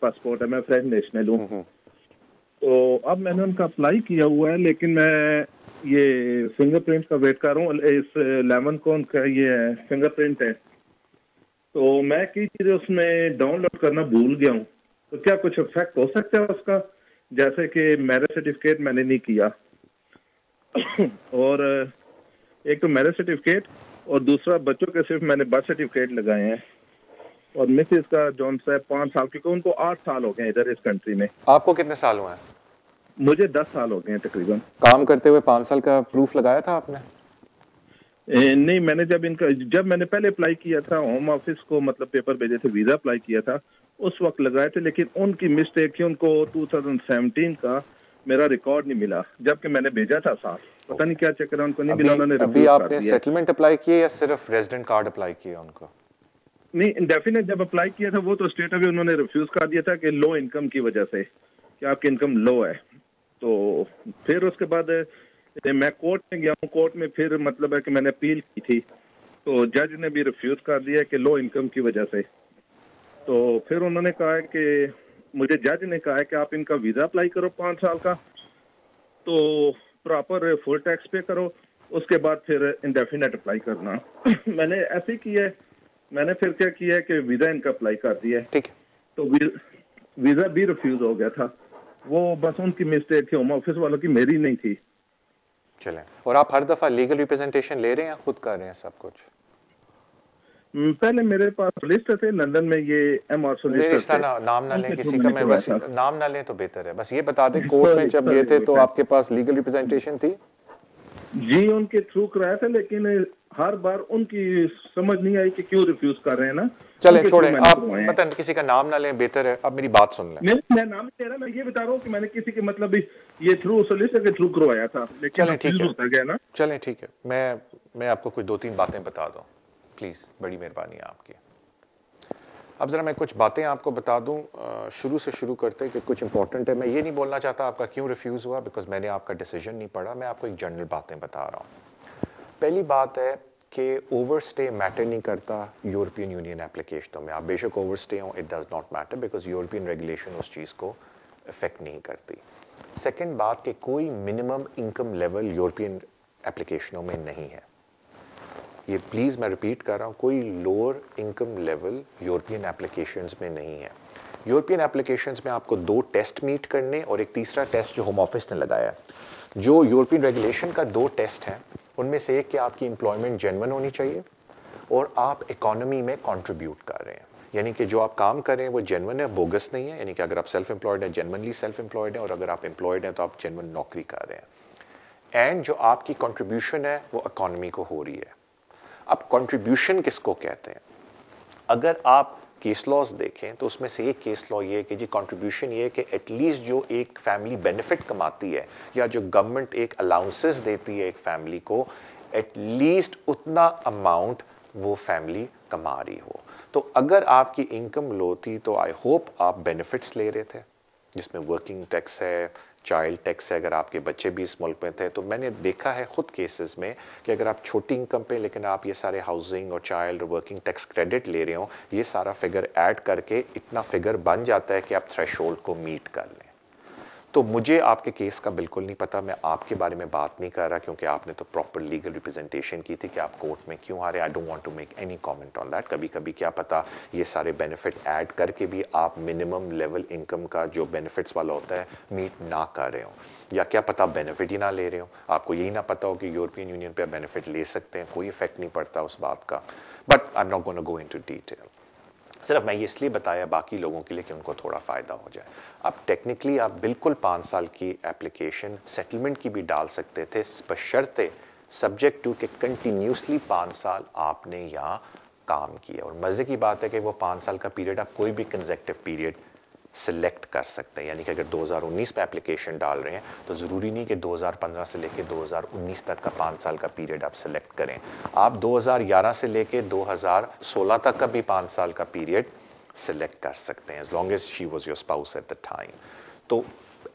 पासपोर्ट है, मैं फ्रेंच नेशनल हूँ। तो अब मैंने उनका अप्लाई किया हुआ है लेकिन मैं ये फिंगरप्रिंट का वेट कर रहा हूँ। इस 11 को उनका ये फिंगरप्रिंट है, तो मैं कई चीजें उसमें डाउनलोड करना भूल गया हूँ। तो क्या कुछ इफेक्ट हो सकता है उसका, जैसे कि मैरिज सर्टिफिकेट मैंने नहीं किया और एक तो मैरिज सर्टिफिकेट और दूसरा बच्चों के सिर्फ मैंने बर्थ सर्टिफिकेट लगाए हैं। और मिसेज का जॉन साहब 5 साल, क्योंकि उनको 8 साल हो गए हैं इधर इस कंट्री में। आपको कितने साल हुए हैं? मुझे 10 साल हो गए हैं तकरीबन। काम करते हुए 5 साल का प्रूफ लगाया था आपने? नहीं, मैंने जब मैंने पहले अप्लाई किया था होम ऑफिस को, मतलब पेपर भेजे थे, वीजा अप्लाई किया था, उस वक्त लगाए थे। लेकिन उनकी मिस्टेक थी, उनको 2017 का मेरा रिकॉर्ड नहीं मिला, जबकि मैंने भेजा था साथ। पता नहीं क्या चक्कर है, उनको नहीं मिला। उन्होंने अभी आपने सेटलमेंट अप्लाई किया या सिर्फ रेजिडेंट कार्ड अप्लाई किया उनको? नहीं, इंडेफिनेट जब अप्लाई किया था वो तो स्टेट अवे उन्होंने रिफ्यूज कर दिया था कि लो इनकम की वजह से, कि आपकी इनकम लो है। तो फिर उसके बाद मैं कोर्ट में गया हूँ। कोर्ट में फिर मतलब है कि मैंने अपील की थी, तो जज ने भी रिफ्यूज कर दिया कि लो इनकम की वजह से। तो फिर उन्होंने कहा है कि मुझे जज ने कहा है कि आप इनका वीजा अप्लाई करो 5 साल का, तो प्रॉपर फुल टैक्स पे करो, उसके बाद फिर इंडेफिनेट अप्लाई करना। मैंने ऐसे ही किया है। मैंने फिर क्या किया है कि वीजा इनका अप्लाई कर दिया है, ठीक है। तो वीजा भी रिफ्यूज हो गया था। वो बस उनकी मिस्टेक थी, होम ऑफिस वालों की, मेरी नहीं थी। चलें। और आप हर दफा लीगल रिप्रेजेंटेशन ले रहे हैं, खुद कर रहे हैं सब कुछ? पहले मेरे पास सोलिसिटर थे लंदन में, ये एमआर सोलिसिटर थे। नाम ना लें किसी का, मैं बस नाम ना लें तो बेहतर है। बस ये बता दें, कोर्ट में जब गए थे तो आपके पास लीगल रिप्रेजेंटेशन थी? जी, उनके थ्रू कराया था, लेकिन हर बार उनकी समझ नहीं आई कि क्यों रिफ्यूज कर रहे हैं ना। चलें छोड़ें, आप पता किसी का नाम ना लें, बेहतर है। अब मेरी बात सुन लें। मैं नाम नहीं ले रहा, मैं ये बता रहा हूँ कि मैंने किसी के मतलब ये थ्रू सोलिसिटर के थ्रू करवाया था, लेकिन रिफ्यूज होता गया ना। चलें ठीक है, मैं आपको कुछ 2-3 बातें बता दूं प्लीज़, बड़ी मेहरबानी है आपकी। अब ज़रा मैं कुछ बातें आपको बता दूं, शुरू से शुरू करते कि कुछ इंपॉर्टेंट है। मैं ये नहीं बोलना चाहता आपका क्यों रिफ्यूज़ हुआ, बिकॉज मैंने आपका डिसीजन नहीं पढ़ा। मैं आपको एक जनरल बातें बता रहा हूँ। पहली बात है कि ओवर स्टे मैटर नहीं करता यूरोपियन यूनियन एप्लीकेशनों में। आप बेशक ओवर स्टे हो, it does not matter, because European regulation उस चीज़ को इफेक्ट नहीं करती। सेकेंड बात कि कोई मिनिमम इनकम लेवल यूरोपियन एप्लीकेशनों में नहीं है। ये प्लीज़ मैं रिपीट कर रहा हूँ, कोई lower income level European applications में नहीं है। यूरोपियन एप्लीकेशंस में आपको 2 टेस्ट मीट करने और एक तीसरा टेस्ट जो होम ऑफिस ने लगाया है। जो यूरोपियन रेगुलेशन का 2 टेस्ट हैं, उनमें से एक कि आपकी एम्प्लॉयमेंट जेन्युइन होनी चाहिए और आप इकोनॉमी में कंट्रीब्यूट कर रहे हैं, यानी कि जो आप काम कर रहे हैं वो जेन्युइन है, बोगस नहीं है। यानी कि अगर आप सेल्फ एम्प्लॉयड हैं, जेन्युइनली सेल्फ एम्प्लॉयड हैं, और अगर आप एम्प्लॉयड हैं तो आप जेन्युइन नौकरी कर रहे हैं। एंड जो आपकी कंट्रीब्यूशन है वो इकॉनमी को हो रही है। अब कंट्रीब्यूशन किसको कहते हैं? अगर आप केस लॉज देखें तो उसमें से एक केस लॉ ये है कि जी कंट्रीब्यूशन ये है कि एटलीस्ट जो एक फैमिली बेनिफिट कमाती है या जो गवर्नमेंट एक अलाउंसेस देती है एक फैमिली को, एटलीस्ट उतना अमाउंट वो फैमिली कमा रही हो। तो अगर आपकी इनकम लो थी तो आई होप आप बेनिफिट्स ले रहे थे, जिसमें वर्किंग टैक्स है, चाइल्ड टैक्स है, अगर आपके बच्चे भी इस मुल्क में थे। तो मैंने देखा है खुद केसेस में कि अगर आप छोटी इनकम पे लेकिन आप ये सारे हाउसिंग और चाइल्ड और वर्किंग टैक्स क्रेडिट ले रहे हो, ये सारा फिगर ऐड करके इतना फिगर बन जाता है कि आप थ्रेशोल्ड को मीट कर लें। तो मुझे आपके केस का बिल्कुल नहीं पता, मैं आपके बारे में बात नहीं कर रहा क्योंकि आपने तो प्रॉपर लीगल रिप्रेजेंटेशन की थी कि आप कोर्ट में क्यों आ रहे। I don't want to make any comment on that. कभी कभी क्या पता ये सारे बेनिफिट ऐड करके भी आप मिनिमम लेवल इनकम का जो बेनिफिट्स वाला होता है मीट ना कर रहे हो, या क्या पता बेनिफिट ही ना ले रहे हो, आपको यही ना पता हो कि यूरोपियन यूनियन पे बेनिफिट ले सकते हैं, कोई इफेक्ट नहीं पड़ता उस बात का। But I am not gonna go into detail. सिर्फ मैं ये इसलिए बताया बाकी लोगों के लिए कि उनको थोड़ा फ़ायदा हो जाए। अब टेक्निकली आप बिल्कुल 5 साल की एप्लीकेशन सेटलमेंट की भी डाल सकते थे, बशर्ते सब्जेक्ट टू कि कंटिन्यूसली 5 साल आपने यहाँ काम किया। और मज़े की बात है कि वो 5 साल का पीरियड आप कोई भी कंसेक्टिव पीरियड सिलेक्ट कर सकते हैं। यानी कि अगर 2019 पे एप्लीकेशन डाल रहे हैं तो ज़रूरी नहीं कि 2015 से लेके 2019 तक का 5 साल का पीरियड आप सिलेक्ट करें। आप 2011 से लेके 2016 तक का भी 5 साल का पीरियड सिलेक्ट कर सकते हैं, as long as she was your spouse at the time. तो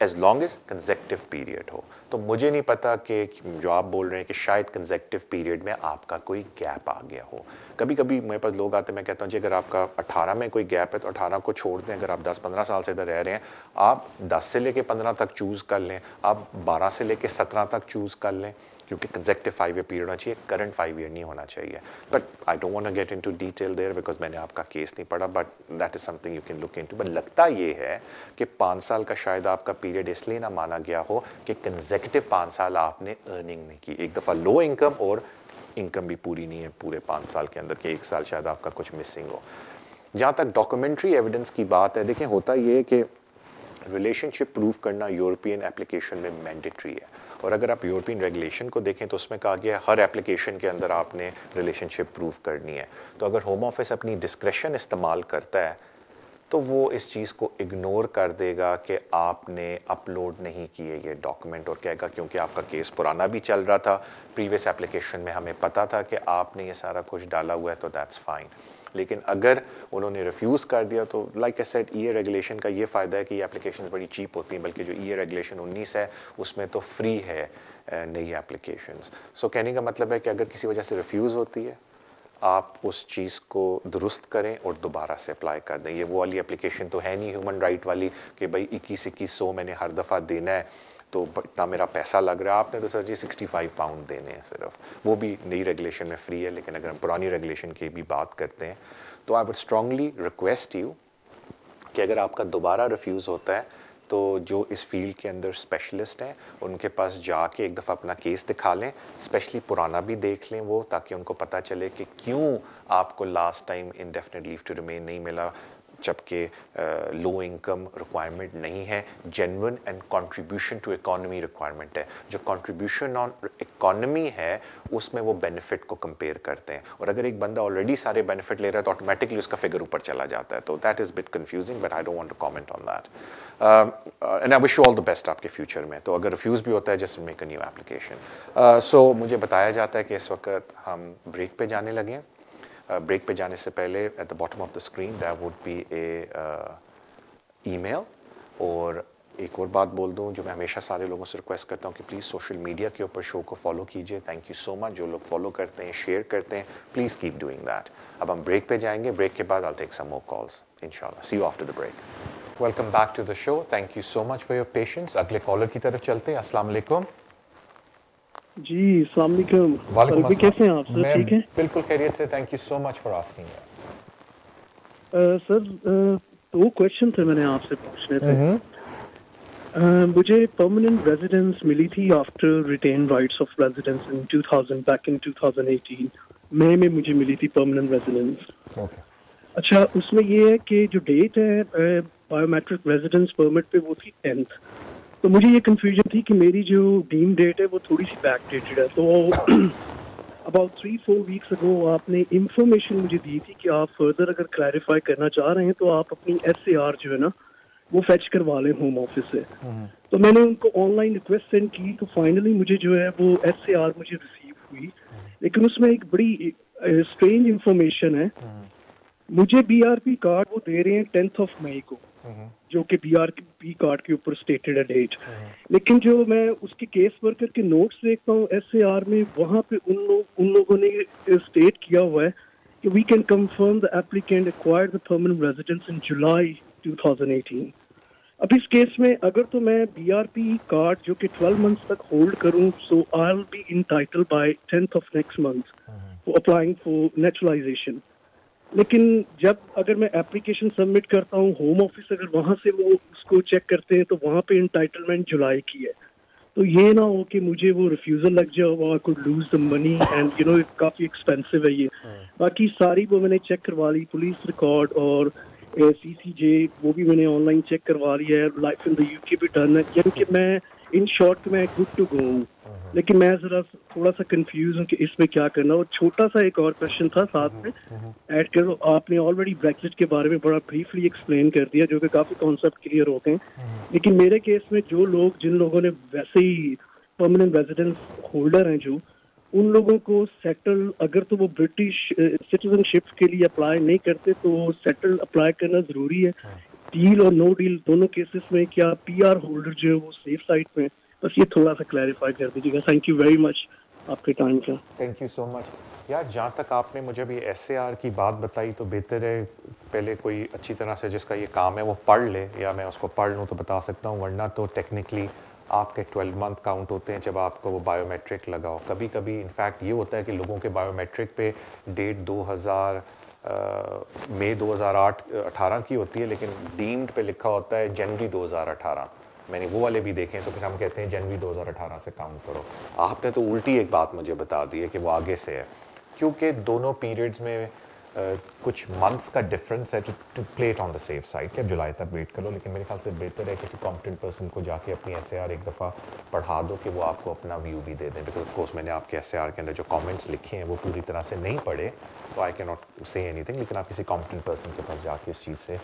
as long as consecutive period हो। तो मुझे नहीं पता कि जो आप बोल रहे हैं कि शायद कंसेक्टिव पीरियड में आपका कोई गैप आ गया हो। कभी कभी मेरे पास लोग आते हैं, मैं कहता हूँ जी अगर आपका 18 में कोई गैप है तो 18 को छोड़ दें। अगर आप 10-15 साल से इधर रह रहे हैं, आप 10 से लेके 15 तक चूज़ कर लें, आप 12 से लेके 17 तक चूज़ कर लें, क्योंकि कंसेक्टिव 5 ईयर पीरियड होना चाहिए, करंट 5 ईयर नहीं होना चाहिए। But I don't want to get into detail there because मैंने आपका केस नहीं पढ़ा, but that is something you can look into. But लगता ये है कि 5 साल का शायद आपका पीरियड इसलिए ना माना गया हो कि कंसेक्टिव 5 साल आपने अर्निंग नहीं की। एक दफ़ा लो इनकम और इनकम भी पूरी नहीं है पूरे 5 साल के अंदर, कि 1 साल शायद आपका कुछ मिसिंग हो। जहाँ तक डॉक्यूमेंट्री एविडेंस की बात है, देखें होता ये है कि रिलेशनशिप प्रूव करना यूरोपियन एप्लीकेशन में मैंडेटरी है। और अगर आप यूरोपियन रेगुलेशन को देखें तो उसमें कहा गया है हर एप्लीकेशन के अंदर आपने रिलेशनशिप प्रूव करनी है। तो अगर होम ऑफिस अपनी डिस्क्रेशन इस्तेमाल करता है तो वो इस चीज़ को इग्नोर कर देगा कि आपने अपलोड नहीं किए ये डॉक्यूमेंट, और कहेगा क्योंकि आपका केस पुराना भी चल रहा था, प्रीवियस एप्लीकेशन में हमें पता था कि आपने ये सारा कुछ डाला हुआ है, तो दैट्स फाइन। लेकिन अगर उन्होंने रिफ्यूज़ कर दिया तो like I said, E regulation का ये फ़ायदा है कि ये एप्लीकेशंस बड़ी चीप होती हैं, बल्कि जो ई रेगुलेशन 19 है उसमें तो फ्री है नई एप्लीकेशंस। सो कहने का मतलब है कि अगर किसी वजह से रिफ्यूज़ होती है, आप उस चीज़ को दुरुस्त करें और दोबारा से अप्लाई कर दें। ये वो वाली एप्लीकेशन तो है नहीं ह्यूमन राइट वाली कि भाई 2100 मैंने हर दफ़ा देना है तो इतना मेरा पैसा लग रहा है। आपने तो सर जी 65 पाउंड देने हैं सिर्फ, वो भी नई रेगुलेशन में फ्री है। लेकिन अगर हम पुरानी रेगुलेशन की भी बात करते हैं तो I would strongly request you कि अगर आपका दोबारा रिफ्यूज़ होता है तो जो इस फील्ड के अंदर स्पेशलिस्ट हैं उनके पास जाके एक दफ़ा अपना केस दिखा लें, स्पेशली पुराना भी देख लें वो, ताकि उनको पता चले कि क्यों आपको last time indefinite leave to remain नहीं मिला, जबकि लो इनकम रिक्वायरमेंट नहीं है, genuine and contribution to economy requirement है। जो कंट्रीब्यूशन ऑन इकोनॉमी है उसमें वो बेनिफिट को कंपेयर करते हैं, और अगर एक बंदा ऑलरेडी सारे बेनिफिट ले रहा है तो ऑटोमेटिकली उसका फिगर ऊपर चला जाता है। तो that is bit confusing, but I don't want to comment on that. And I wish you all the best आपके फ्यूचर में। तो अगर रिफ्यूज़ भी होता है just make a new application. So मुझे बताया जाता है कि इस वक्त हम ब्रेक पे जाने लगे हैं। ब्रेक पे जाने से पहले at the bottom of the screen there would be a email. और एक और बात बोल दूं जो मैं हमेशा सारे लोगों से रिक्वेस्ट करता हूं कि प्लीज़ सोशल मीडिया के ऊपर शो को फॉलो कीजिए। थैंक यू सो मच जो लोग फॉलो करते हैं, शेयर करते हैं, प्लीज़ कीप डूइंग दैट। अब हम ब्रेक पे जाएंगे, ब्रेक के बाद I will take some more calls इंशाल्लाह। See you after the break. Welcome back to the show, thank you so much for your patience. अगले कॉलर की तरफ चलते हैं। अस्सलाम वालेकुम जी, अस्सलाम वालेकुम। वालेकुम अस्सलाम। कैसे हैं आप सर? ठीक है, बिल्कुल खैरियत से, thank you so much for asking. Sir 2 question थे मैंने आपसे पूछने थे। मुझे परमानेंट रेजिडेंस मिली थी after retain rights of residence in 2000, back in 2018 मई में मुझे मिली थी परमानेंट रेजिडेंस। अच्छा, उसमें ये है कि जो डेट है बायोमेट्रिक रेजिडेंस परमिट पे वो थी 10th, तो मुझे ये कंफ्यूजन थी कि मेरी जो डीम डेट है वो थोड़ी सी बैक डेटेड है। तो अबाउट 3-4 वीक्स अगो आपने इंफॉर्मेशन मुझे दी थी कि आप फर्दर अगर क्लैरिफाई करना चाह रहे हैं तो आप अपनी SAR जो है ना वो फेच करवा लें होम ऑफिस से। तो मैंने उनको ऑनलाइन रिक्वेस्ट सेंड की, तो फाइनली मुझे जो है वो SAR मुझे रिसीव हुई, लेकिन उसमें एक बड़ी स्ट्रेंज इंफॉर्मेशन है। मुझे BRP कार्ड वो दे रहे हैं 10th मई को, जो कि BRP कार्ड के ऊपर स्टेटेड है डेट, लेकिन जो मैं उसके केस वर्कर के नोट्स देखता हूँ SAR में, वहाँ पे उन लोगों ने स्टेट किया हुआ है कि we can confirm the applicant acquired the permanent residence in July 2018। अब इस केस में अगर तो मैं BRP कार्ड जो कि 12 मंथ्स तक होल्ड करूं, so I will be entitled by 10th next month for applying for naturalisation. लेकिन जब अगर मैं एप्लीकेशन सबमिट करता हूं होम ऑफिस, अगर वहां से वो उसको चेक करते हैं तो वहां पे इंटाइटलमेंट जुलाई की है। तो ये ना हो कि मुझे वो रिफ्यूजल लग जाए, I could lose the money and you know काफी एक्सपेंसिव है ये। बाकी सारी वो मैंने चेक करवा ली, पुलिस रिकॉर्ड और CCJ वो भी मैंने ऑनलाइन चेक करवा लिया है, लाइफ इन द UK भी डन है, यानी कि मैं इन शॉर्ट मैं गुड टू गो हूँ। लेकिन मैं जरा थोड़ा सा कंफ्यूज हूँ कि इसमें क्या करना। और छोटा सा एक और क्वेश्चन था साथ में ऐड करो, आपने ऑलरेडी ब्रेक्सिट के बारे में बड़ा ब्रीफली एक्सप्लेन कर दिया, जो कि काफी कॉन्सेप्ट क्लियर हो गए, लेकिन मेरे केस में जिन लोगों ने वैसे ही परमानेंट रेजिडेंस होल्डर हैं, जो उन लोगों को सेटल, अगर तो वो ब्रिटिश सिटीजनशिप के लिए अप्लाई नहीं करते तो सेटल अप्लाई करना जरूरी है। डील और नो डील दोनों केसेस में क्या PR होल्डर जो है वो सेफ साइड में, बस ये थोड़ा सा क्लैरिफाई कर दीजिएगा। थैंक यू वेरी मच आपके टाइम का। थैंक यू सो मच यार। जहाँ तक आपने मुझे भी SAR की बात बताई तो बेहतर है पहले कोई अच्छी तरह से जिसका ये काम है वो पढ़ ले, या मैं उसको पढ़ लूँ तो बता सकता हूँ, वरना तो टेक्निकली आपके 12 मंथ काउंट होते हैं जब आपको वो बायोमेट्रिक लगाओ। कभी कभी इनफैक्ट ये होता है कि लोगों के बायोमेट्रिक पे डेट 2000 मई 2018 की होती है, लेकिन डीम्ड पे लिखा होता है जनवरी 2018। मैंने वो वाले भी देखे हैं, तो फिर हम कहते हैं जनवरी 2018 से काउंट करो। आपने तो उल्टी एक बात मुझे बता दी है कि वो आगे से है, क्योंकि दोनों पीरियड्स में कुछ मंथ्स का डिफरेंस है। To play it on the safe side कि जुलाई तक वेट कर लो, लेकिन मेरे ख्याल से बेहतर है किसी कॉम्पिटेंट पर्सन को जाके अपनी SAR एक दफ़ा पढ़ा दो कि वो आपको अपना व्यू भी दे दें। बिकॉज ऑफ कोर्स मैंने आपके SAR के अंदर जो कमेंट्स लिखे हैं वो पूरी तरह से नहीं पढ़े, तो I can not say anything, लेकिन आप किसी कॉम्पिटेंट पर्सन के पास जाके इस चीज़ से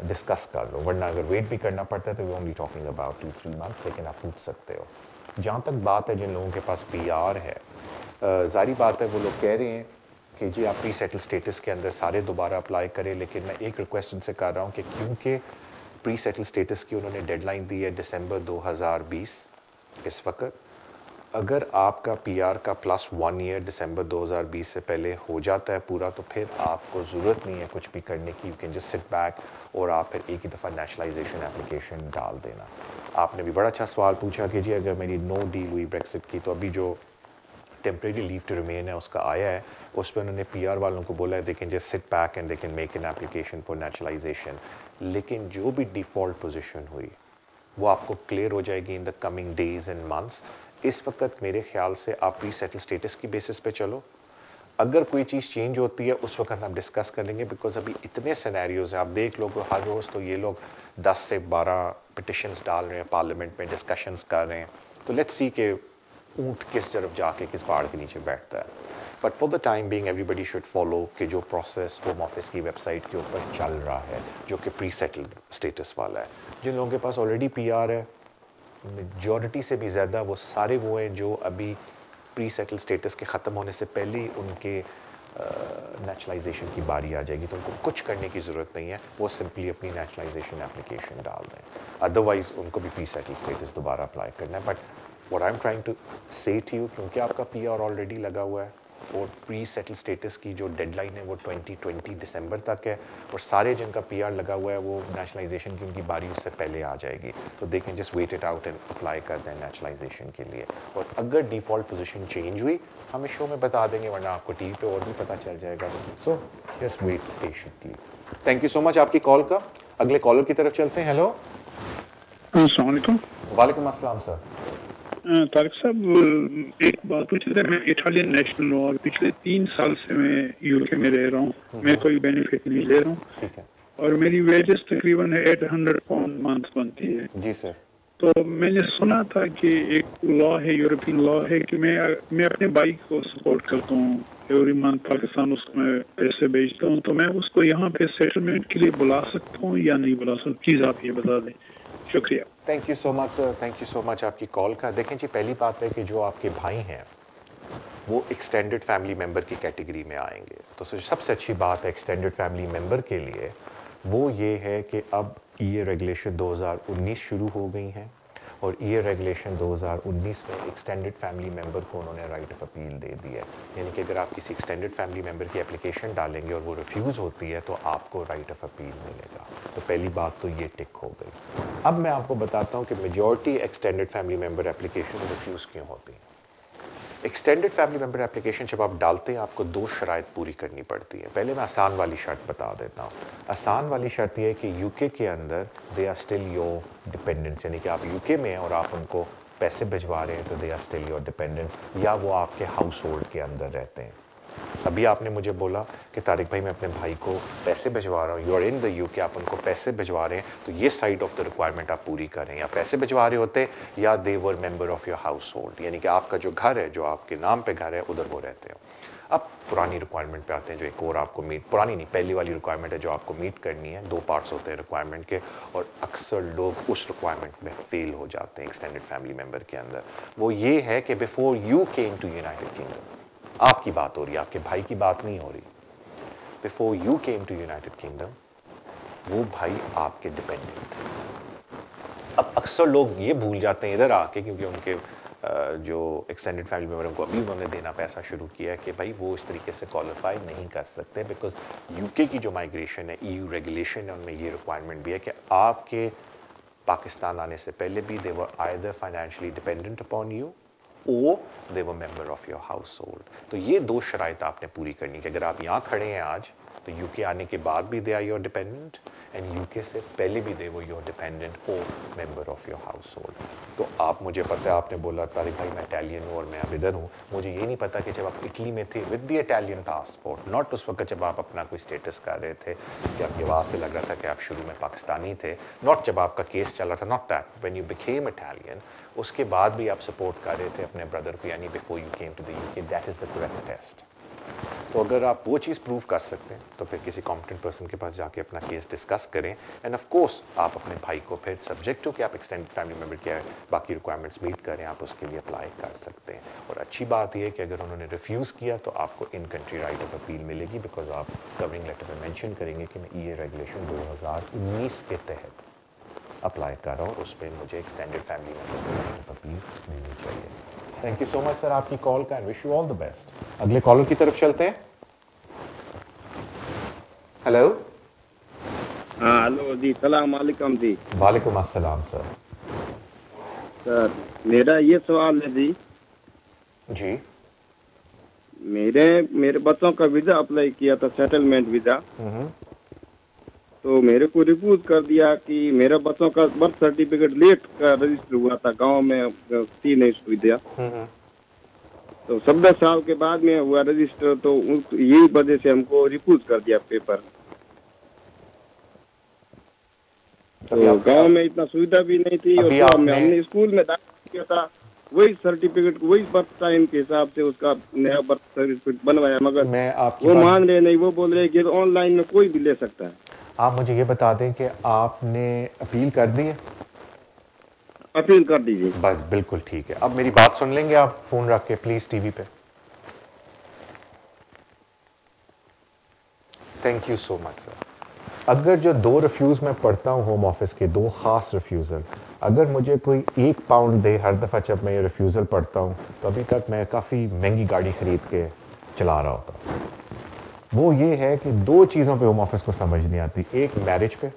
डिस्कस कर लो। वरना अगर वेट भी करना पड़ता है तो we only talking about 2-3 months, लेकिन आप पूछ सकते हो। जहाँ तक बात है जिन लोगों के पास PR है, जारी बात है वो लोग कह रहे हैं कि जी आप प्री सेटल स्टेटस के अंदर सारे दोबारा अप्लाई करें, लेकिन मैं एक रिक्वेस्ट उनसे कर रहा हूँ कि क्योंकि प्री सेटल स्टेटस की उन्होंने डेडलाइन दी है दिसंबर 2020, इस वक्त अगर आपका PR का +1 ईयर दिसंबर 2020 से पहले हो जाता है पूरा, तो फिर आपको ज़रूरत नहीं है कुछ भी करने की, you can just sit back और आप फिर एक ही दफ़ा नेशनलाइजेशन एप्लीकेशन डाल देना। आपने भी बड़ा अच्छा सवाल पूछा कि जी अगर मेरी नो डील हुई ब्रेक्सिट की, तो अभी जो टेम्परेरी लीव टू रिमेन है उसका आया है, उस पर उन्होंने PR वालों को बोला है दे can just sit back and they can make an application for naturalisation. लेकिन जो भी डिफ़ॉल्ट पोजीशन हुई वो आपको क्लियर हो जाएगी in the coming days and months. इस वक्त मेरे ख्याल से आप प्री सेटल स्टेटस की बेसिस पे चलो, अगर कोई चीज़ चेंज होती है उस वक्त हम डिस्कस कर लेंगे, बिकॉज अभी इतने सिनेरियोज हैं। आप देख लो हर रोज़ तो ये लोग 10 से 12 पिटिशंस डाल रहे हैं, पार्लियामेंट में डिस्कशंस कर रहे हैं, तो लेट्स सी के ऊँट किस तरफ जाके किस पहाड़ के नीचे बैठता है। But for the time being everybody should follow कि जो प्रोसेस होम ऑफिस की वेबसाइट के ऊपर चल रहा है, जो कि प्री सेटल्ड स्टेटस वाला है। जिन लोगों के पास ऑलरेडी PR है, मेजॉरिटी से भी ज़्यादा वो सारे वो हैं जो अभी प्री सेटल स्टेटस के ख़त्म होने से पहले ही उनके नेचुरलाइजेशन की बारी आ जाएगी, तो उनको कुछ करने की ज़रूरत नहीं है, वो सिंपली अपनी नेचुरलाइजेशन एप्लीकेशन डाल दें। अदरवाइज़ उनको भी प्री सेटल स्टेटस दोबारा अप्लाई करना है। But what I am trying to say to you, क्योंकि आपका PR ऑलरेडी लगा हुआ है और प्री सेटल स्टेटस की जो डेडलाइन है वो 2020 दिसंबर तक है, और सारे जिनका PR लगा हुआ है वो नेशनलाइजेशन की उनकी बारी उससे पहले आ जाएगी, तो they can just wait it out and apply कर दें नेशनलाइजेशन के लिए। और अगर डिफ़ॉल्ट पोजीशन चेंज हुई हम इस शो में बता देंगे, वरना आपको टीवी पे और भी पता चल जाएगा। So just wait patiently. Thank you so much आपकी कॉल का। अगले कॉलर की तरफ चलते हैं। हेलो, अस्सलाम वालेकुम। वालेकुम अस्सलाम सर। तारिक साहब, एक बात पूछी थी। मैं इटालियन नेशनल हूँ और पिछले 3 साल से मैं UK में रह रहा हूँ। मैं कोई बेनिफिट नहीं ले रहा हूँ और मेरी वेजेस तकरीबन 800 पाउंड मंथ बनती है। जी सर। तो मैंने सुना था कि एक लॉ है, यूरोपियन लॉ है कि मैं अपने भाई को सपोर्ट करता हूँ, एवरी मंथ पाकिस्तान उसको मैं पैसे भेजता हूँ, तो मैं उसको यहाँ पे सेटलमेंट के लिए बुला सकता हूँ या नहीं बुला सकता? प्लीज़ आप ये बता दें। शुक्रिया। Thank you so much sir, thank you so much आपकी कॉल का। देखें जी, पहली बात है कि जो आपके भाई हैं वो एक्सटेंडेड फैमिली मेम्बर की कैटेगरी में आएंगे। तो सबसे अच्छी बात है एक्सटेंडेड फैमिली मेम्बर के लिए वो ये है कि अब ये रेगुलेशन 2019 शुरू हो गई हैं और ये रेगुलेशन 2019 में एक्सटेंडेड फैमिली मेम्बर को उन्होंने राइट ऑफ अपील दे दी है। यानी कि अगर आप किसी एक्सटेंडेड फैमिली मेम्बर की एप्लीकेशन डालेंगे और वो रिफ्यूज़ होती है तो आपको राइट ऑफ अपील मिलेगा। तो पहली बात तो ये टिक हो गई। अब मैं आपको बताता हूँ कि majority extended family member application refuse क्यों होती है। एक्सटेंडेड फैमिली मेम्बर एप्लीकेशन जब आप डालते हैं आपको 2 शराइत पूरी करनी पड़ती है। पहले मैं आसान वाली शर्त बता देता हूँ। आसान वाली शर्त यह है कि यूके के अंदर they are still your dependents, यानी कि आप यूके में हैं और आप उनको पैसे भिजवा रहे हैं तो they are still your dependents, या वो आपके हाउस होल्ड के अंदर रहते हैं। अभी आपने मुझे बोला कि तारिक भाई मैं अपने भाई को पैसे भिजवा रहा हूँ, you are in the UK, आप उनको पैसे भिजवा रहे हैं, तो ये साइड ऑफ द रिक्वायरमेंट आप पूरी करें। या पैसे भिजवा रहे होते या they were member of your household, यानी कि आपका जो घर है, जो आपके नाम पे घर है, उधर वो रहते हो। अब पुरानी रिक्वायरमेंट पे आते हैं, जो एक और आपको मीट, पुरानी नहीं पहली वाली रिक्वायरमेंट है जो आपको मीट करनी है। 2 पार्ट्स होते हैं रिक्वायरमेंट के और अक्सर लोग उस रिक्वायरमेंट में फेल हो जाते हैं एक्सटेंडेड फैमिली मेम्बर के अंदर। वो ये है कि before you came to United Kingdom, आपकी बात हो रही है, आपके भाई की बात नहीं हो रही। Before you came to United Kingdom वो भाई आपके डिपेंडेंट थे। अब अक्सर लोग ये भूल जाते हैं इधर आके, क्योंकि उनके जो एक्सटेंडेड फैमिली मेम्बर को अभी उन्होंने देना पैसा शुरू किया है कि भाई वो इस तरीके से क्वालिफाई नहीं कर सकते, बिकॉज यूके की जो माइग्रेशन है, EU रेगुलेशन है, उनमें ये रिक्वायरमेंट भी है कि आपके पाकिस्तान आने से पहले भी they were either financially dependent upon you or they were member of your household। तो ये 2 शराइत आपने पूरी करनी कि अगर आप यहाँ खड़े हैं आज तो यूके आने के बाद भी they are your dependent and UK से पहले भी दे वो योर डिपेंडेंट और member of your household. तो आप, मुझे पता है आपने बोला तारिक भाई मैं इटालियन हूँ और मैं अब इधर हूँ, मुझे ये नहीं पता कि जब आप इटली में थे with the Italian passport, not उस वक्त जब आप अपना कोई स्टेटस कर रहे थे कि आपकी आवाज़ से लग रहा था कि आप शुरू में पाकिस्तानी थे, नॉट जब आपका केस चल रहा था, not that, when you became Italian, उसके बाद भी आप सपोर्ट कर रहे थे अपने ब्रदर को, यानी before you came to the UK, that is the correct test. तो अगर आप वो चीज़ प्रूव कर सकते हैं तो फिर किसी कॉम्पिटेंट पर्सन के पास जाके अपना केस डिस्कस करें एंड ऑफ कोर्स आप अपने भाई को फिर सब्जेक्ट हो कि आप एक्सटेंडेड फैमिली मेम्बर के बाकी रिक्वायरमेंट्स मीट करें, आप उसके लिए अप्लाई कर सकते हैं। और अच्छी बात यह है कि अगर उन्होंने रिफ्यूज़ किया तो आपको in country right of appeal मिलेगी, बिकॉज आप कवरिंग लेटर में मेंशन करेंगे कि मैं ये रेगुलेशन 2019 के तहत अप्लाई कर रहा हूँ और उस पर मुझे एक्सटेंडेड फैमिली मेम्बर को राइट ऑफ अपील मिलनी चाहिए। Thank you so much sir आपकी कॉल का and wish you all the best. अगले कॉलर की तरफ चलते हैं। हेलो। हेलो जी, सलाम अलैकुम जी। वालेकुम अस्सलाम सर। सर मेरा ये सवाल है जी। जी। मेरे बच्चों का वीजा अप्लाई किया था, सेटलमेंट वीजा, तो मेरे को रिफ्यूज कर दिया कि मेरे बच्चों का बर्थ सर्टिफिकेट लेट का रजिस्टर हुआ था, गांव में थी नहीं सुविधा, तो 17 साल के बाद में हुआ रजिस्टर, तो यही वजह से हमको रिफ्यूज कर दिया पेपर। तो गांव में इतना सुविधा भी नहीं थी और हमने स्कूल में दाखिल किया था, वही सर्टिफिकेट वही बर्थ टाइम के हिसाब से उसका नया बर्थ सर्टिफिकेट बनवाया, मगर वो मान रहे नहीं, वो बोल रहे कि ऑनलाइन में कोई भी ले सकता है। आप मुझे ये बता दें कि आपने अपील कर दी है? अपील कर दीजिए। बस बिल्कुल ठीक है। अब मेरी बात सुन लेंगे आप फोन रख के प्लीज टीवी पे। Thank you so much sir. अगर जो 2 रिफ्यूज मैं पढ़ता हूँ होम ऑफिस के, 2 खास रिफ्यूजल, अगर मुझे कोई 1 पाउंड दे हर दफ़ा जब मैं ये रिफ्यूज़ल पढ़ता हूँ, तो अभी तक मैं काफ़ी महंगी गाड़ी ख़रीद के चला रहा होता। वो ये है कि 2 चीज़ों पे होम ऑफिस को समझ नहीं आती। एक, मैरिज पे,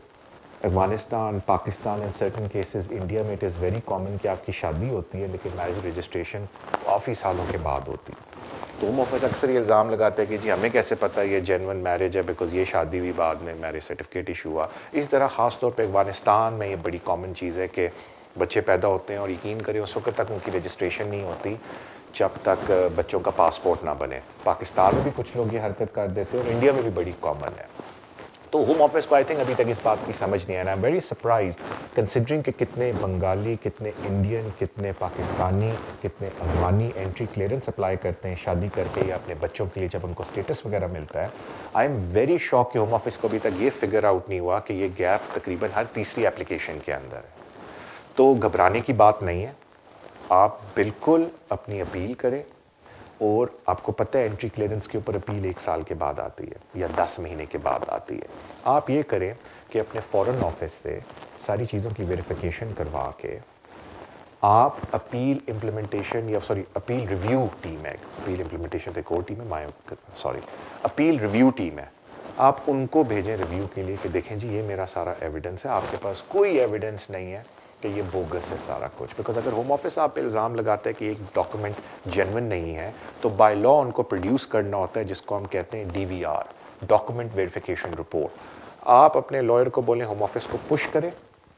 Afghanistan, Pakistan and certain cases, India में इट इज़ वेरी कॉमन कि आपकी शादी होती है लेकिन मैरिज रजिस्ट्रेशन काफ़ी सालों के बाद होती है। तो होम ऑफिस अक्सर ये इल्ज़ाम लगाते हैं कि जी हमें कैसे पता ये जेन्युइन मैरिज है, बिकॉज ये शादी हुई बाद में मैरिज सर्टिफिकेट इशू हुआ। इस तरह ख़ास तौर पे अफगानिस्तान में ये बड़ी कॉमन चीज़ है कि बच्चे पैदा होते हैं और यकीन करें उस वक्त तक उनकी रजिस्ट्रेशन नहीं होती जब तक बच्चों का पासपोर्ट ना बने। पाकिस्तान में भी कुछ लोग ये हरकत कर देते हैं और इंडिया में भी बड़ी कॉमन है। तो होम ऑफिस को आई थिंक अभी तक इस बात की समझ नहीं आया। I am very surprise considering कि कितने बंगाली, कितने इंडियन, कितने पाकिस्तानी, कितने अफगानी एंट्री क्लियरेंस अप्लाई करते हैं शादी करके या अपने बच्चों के लिए जब उनको स्टेटस वगैरह मिलता है। आई एम वेरी शॉक कि होम ऑफिस को अभी तक ये फिगर आउट नहीं हुआ कि ये गैप तकरीबन हर तीसरी एप्लीकेशन के अंदर है। तो घबराने की बात नहीं है, आप बिल्कुल अपनी अपील करें। और आपको पता है एंट्री क्लियरेंस के ऊपर अपील 1 साल के बाद आती है या 10 महीने के बाद आती है। आप ये करें कि अपने फॉरेन ऑफिस से सारी चीज़ों की वेरिफिकेशन करवा के आप अपील इम्प्लीमेंटेशन या अपील रिव्यू टीम है, अपील इम्प्लीमेंटेशन तो एक और टीम है, अपील रिव्यू टीम है, आप उनको भेजें रिव्यू के लिए कि देखें जी ये मेरा सारा एविडेंस है, आपके पास कोई एविडेंस नहीं है कि ये बोगस है सारा कुछ। बिकॉज अगर होम ऑफिस आप पे इल्ज़ाम लगाता है कि एक डॉक्यूमेंट जेन्युइन नहीं है तो बाय लॉ उनको प्रोड्यूस करना होता है जिसको हम कहते हैं DVR, डॉक्यूमेंट वेरिफिकेशन रिपोर्ट। आप अपने लॉयर को बोलें होम ऑफिस को पुश करें,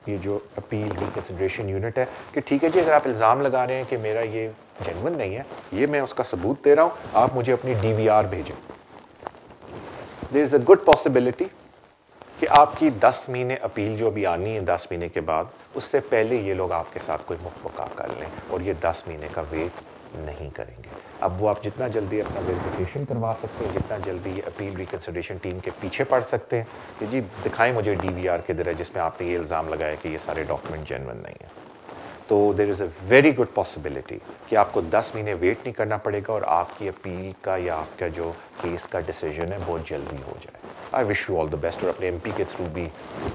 ये जो अपील रिकंसिडरेशन यूनिट है, कि ठीक है जी अगर आप इल्ज़ाम लगा रहे हैं कि मेरा ये जेन्युइन नहीं है, ये मैं उसका सबूत दे रहा हूँ, आप मुझे अपनी DVR भेजें। There is a good possibility कि आपकी 10 महीने अपील जो अभी आनी है 10 महीने के बाद, उससे पहले ये लोग आपके साथ कोई मुवक्का कर लें और ये 10 महीने का वेट नहीं करेंगे। अब वो आप जितना जल्दी अपना वेरिफिकेशन करवा सकते हैं, जितना जल्दी ये अपील रिकंसिडरेशन टीम के पीछे पड़ सकते हैं कि जी दिखाएं मुझे DVR किधर है जिसमें आपने ये इल्ज़ाम लगाया कि ये सारे डॉक्यूमेंट जेन्युइन नहीं है, तो there is a very good possibility कि आपको 10 महीने वेट नहीं करना पड़ेगा और आपकी अपील का या आपका जो केस का डिसीजन है बहुत जल्दी हो जाए। आई wish you all the best. और अपने MP के थ्रू भी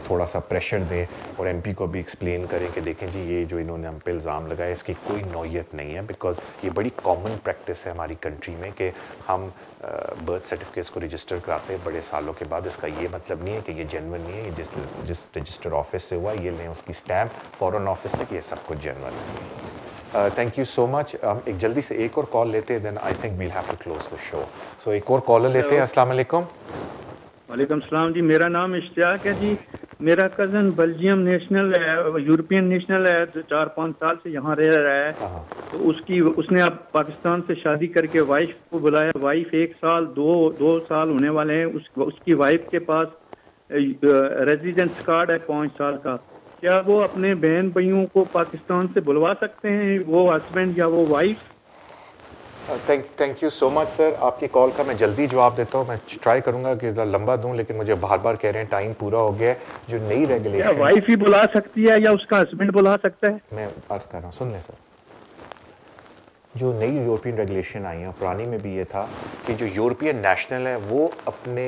थोड़ा सा प्रेशर दें और MP को भी एक्सप्लेन करें कि देखें जी ये जो इन्होंने हम पे इल्ज़ाम लगाया इसकी कोई नौयत नहीं है। बिकॉज ये बड़ी कॉमन प्रैक्टिस है हमारी कंट्री में कि हम बर्थ सर्टिफिकेट्स को रजिस्टर कराते हैं बड़े सालों के बाद। इसका ये मतलब नहीं है कि ये जेन्युइन नहीं है, ये जिस रजिस्टर ऑफिस से हुआ ये लें उसकी स्टैम्प फॉरेन ऑफिस से कि ये सब कुछ जेन्युइन है। Thank you so much. हम एक जल्दी से एक और कॉल लेते हैं, then I think we'll have to close the show. सो एक और कॉलर लेते हैं। अस्सलाम वालेकुम। वालेकुम सलाम जी, मेरा नाम इश्तियाक है जी। मेरा कज़न बेल्जियम नेशनल है, यूरोपियन नेशनल है, जो 4-5 साल से यहाँ रह रहा है। तो उसने अब पाकिस्तान से शादी करके वाइफ को बुलाया। वाइफ 1 साल 2 साल होने वाले हैं। उसकी वाइफ के पास रेजिडेंस कार्ड है 5 साल का। क्या वो अपने बहन भाइयों को पाकिस्तान से बुलवा सकते हैं, वो हस्बैंड या वो wife? Thank you so much sir. आपकी कॉल का मैं जल्दी जवाब देता हूँ। मैं ट्राई करूंगा कि लंबा दूं, लेकिन मुझे बार बार कह रहे हैं टाइम पूरा हो गया है। जो नई रेगुलेशन, वाइफ ही बुला सकती है या उसका हस्बैंड बुला सकता है? मैं अर्ज कर रहा हूँ, सुन लें सर। जो नई यूरोपियन रेगुलेशन आई है, पुरानी में भी ये था कि जो यूरोपियन नेशनल है वो अपने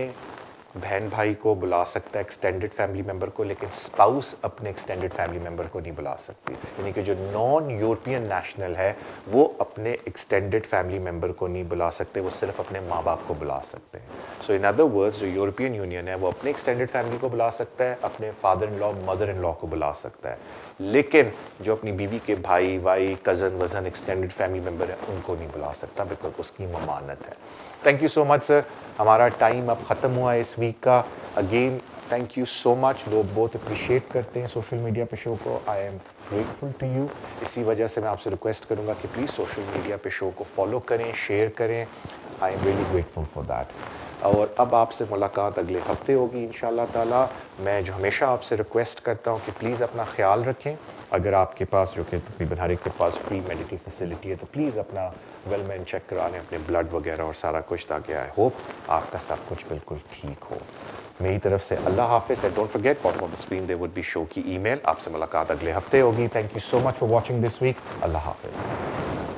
बहन भाई को बुला सकता है, एक्सटेंडेड फैमिली मेंबर को, लेकिन स्पाउस अपने एक्सटेंडेड फैमिली मेंबर को नहीं बुला सकती। यानी कि जो नॉन यूरोपियन नेशनल है वो अपने एक्सटेंडेड फैमिली मेंबर को नहीं बुला सकते, वो सिर्फ अपने माँ बाप को बुला सकते हैं। सो इन अदर वर्ड्स जो यूरोपियन यूनियन है वो अपने एक्सटेंडेड फैमिली को बुला सकता है, अपने father in law mother in law को बुला सकता है, लेकिन जो अपनी बीवी के भाई वाई कज़न वज़न एक्सटेंडेड फैमिली मेंबर है उनको नहीं बुला सकता, बिकॉज उसकी ममानत है। Thank you so much sir. हमारा टाइम अब ख़त्म हुआ है इस वीक का। Again thank you so much. लोग बहुत अप्रिशिएट करते हैं सोशल मीडिया पे शो को। I am grateful to you. इसी वजह से मैं आपसे रिक्वेस्ट करूँगा कि प्लीज़ सोशल मीडिया पे शो को फॉलो करें, शेयर करें। I am really grateful for that. और अब आपसे मुलाकात अगले हफ्ते होगी इंशाल्लाह ताला। मैं जो हमेशा आपसे रिक्वेस्ट करता हूँ कि प्लीज़ अपना ख्याल रखें। अगर आपके पास, जो कि तकरीबन हर एक के पास फ्री मेडिकल फैसिलिटी है, तो प्लीज़ अपना वेलमैन चेक करा लें, अपने ब्लड वगैरह और सारा कुछ, ताकि आई होप आपका सब कुछ बिल्कुल ठीक हो। मेरी तरफ से अल्लाह हाफिज़। And don't forget bottom of the screen there would be show की ईमेल। आपसे मुलाकात अगले हफ्ते होगी। Thank you so much for watching this week. अल्लाह हाफिज़।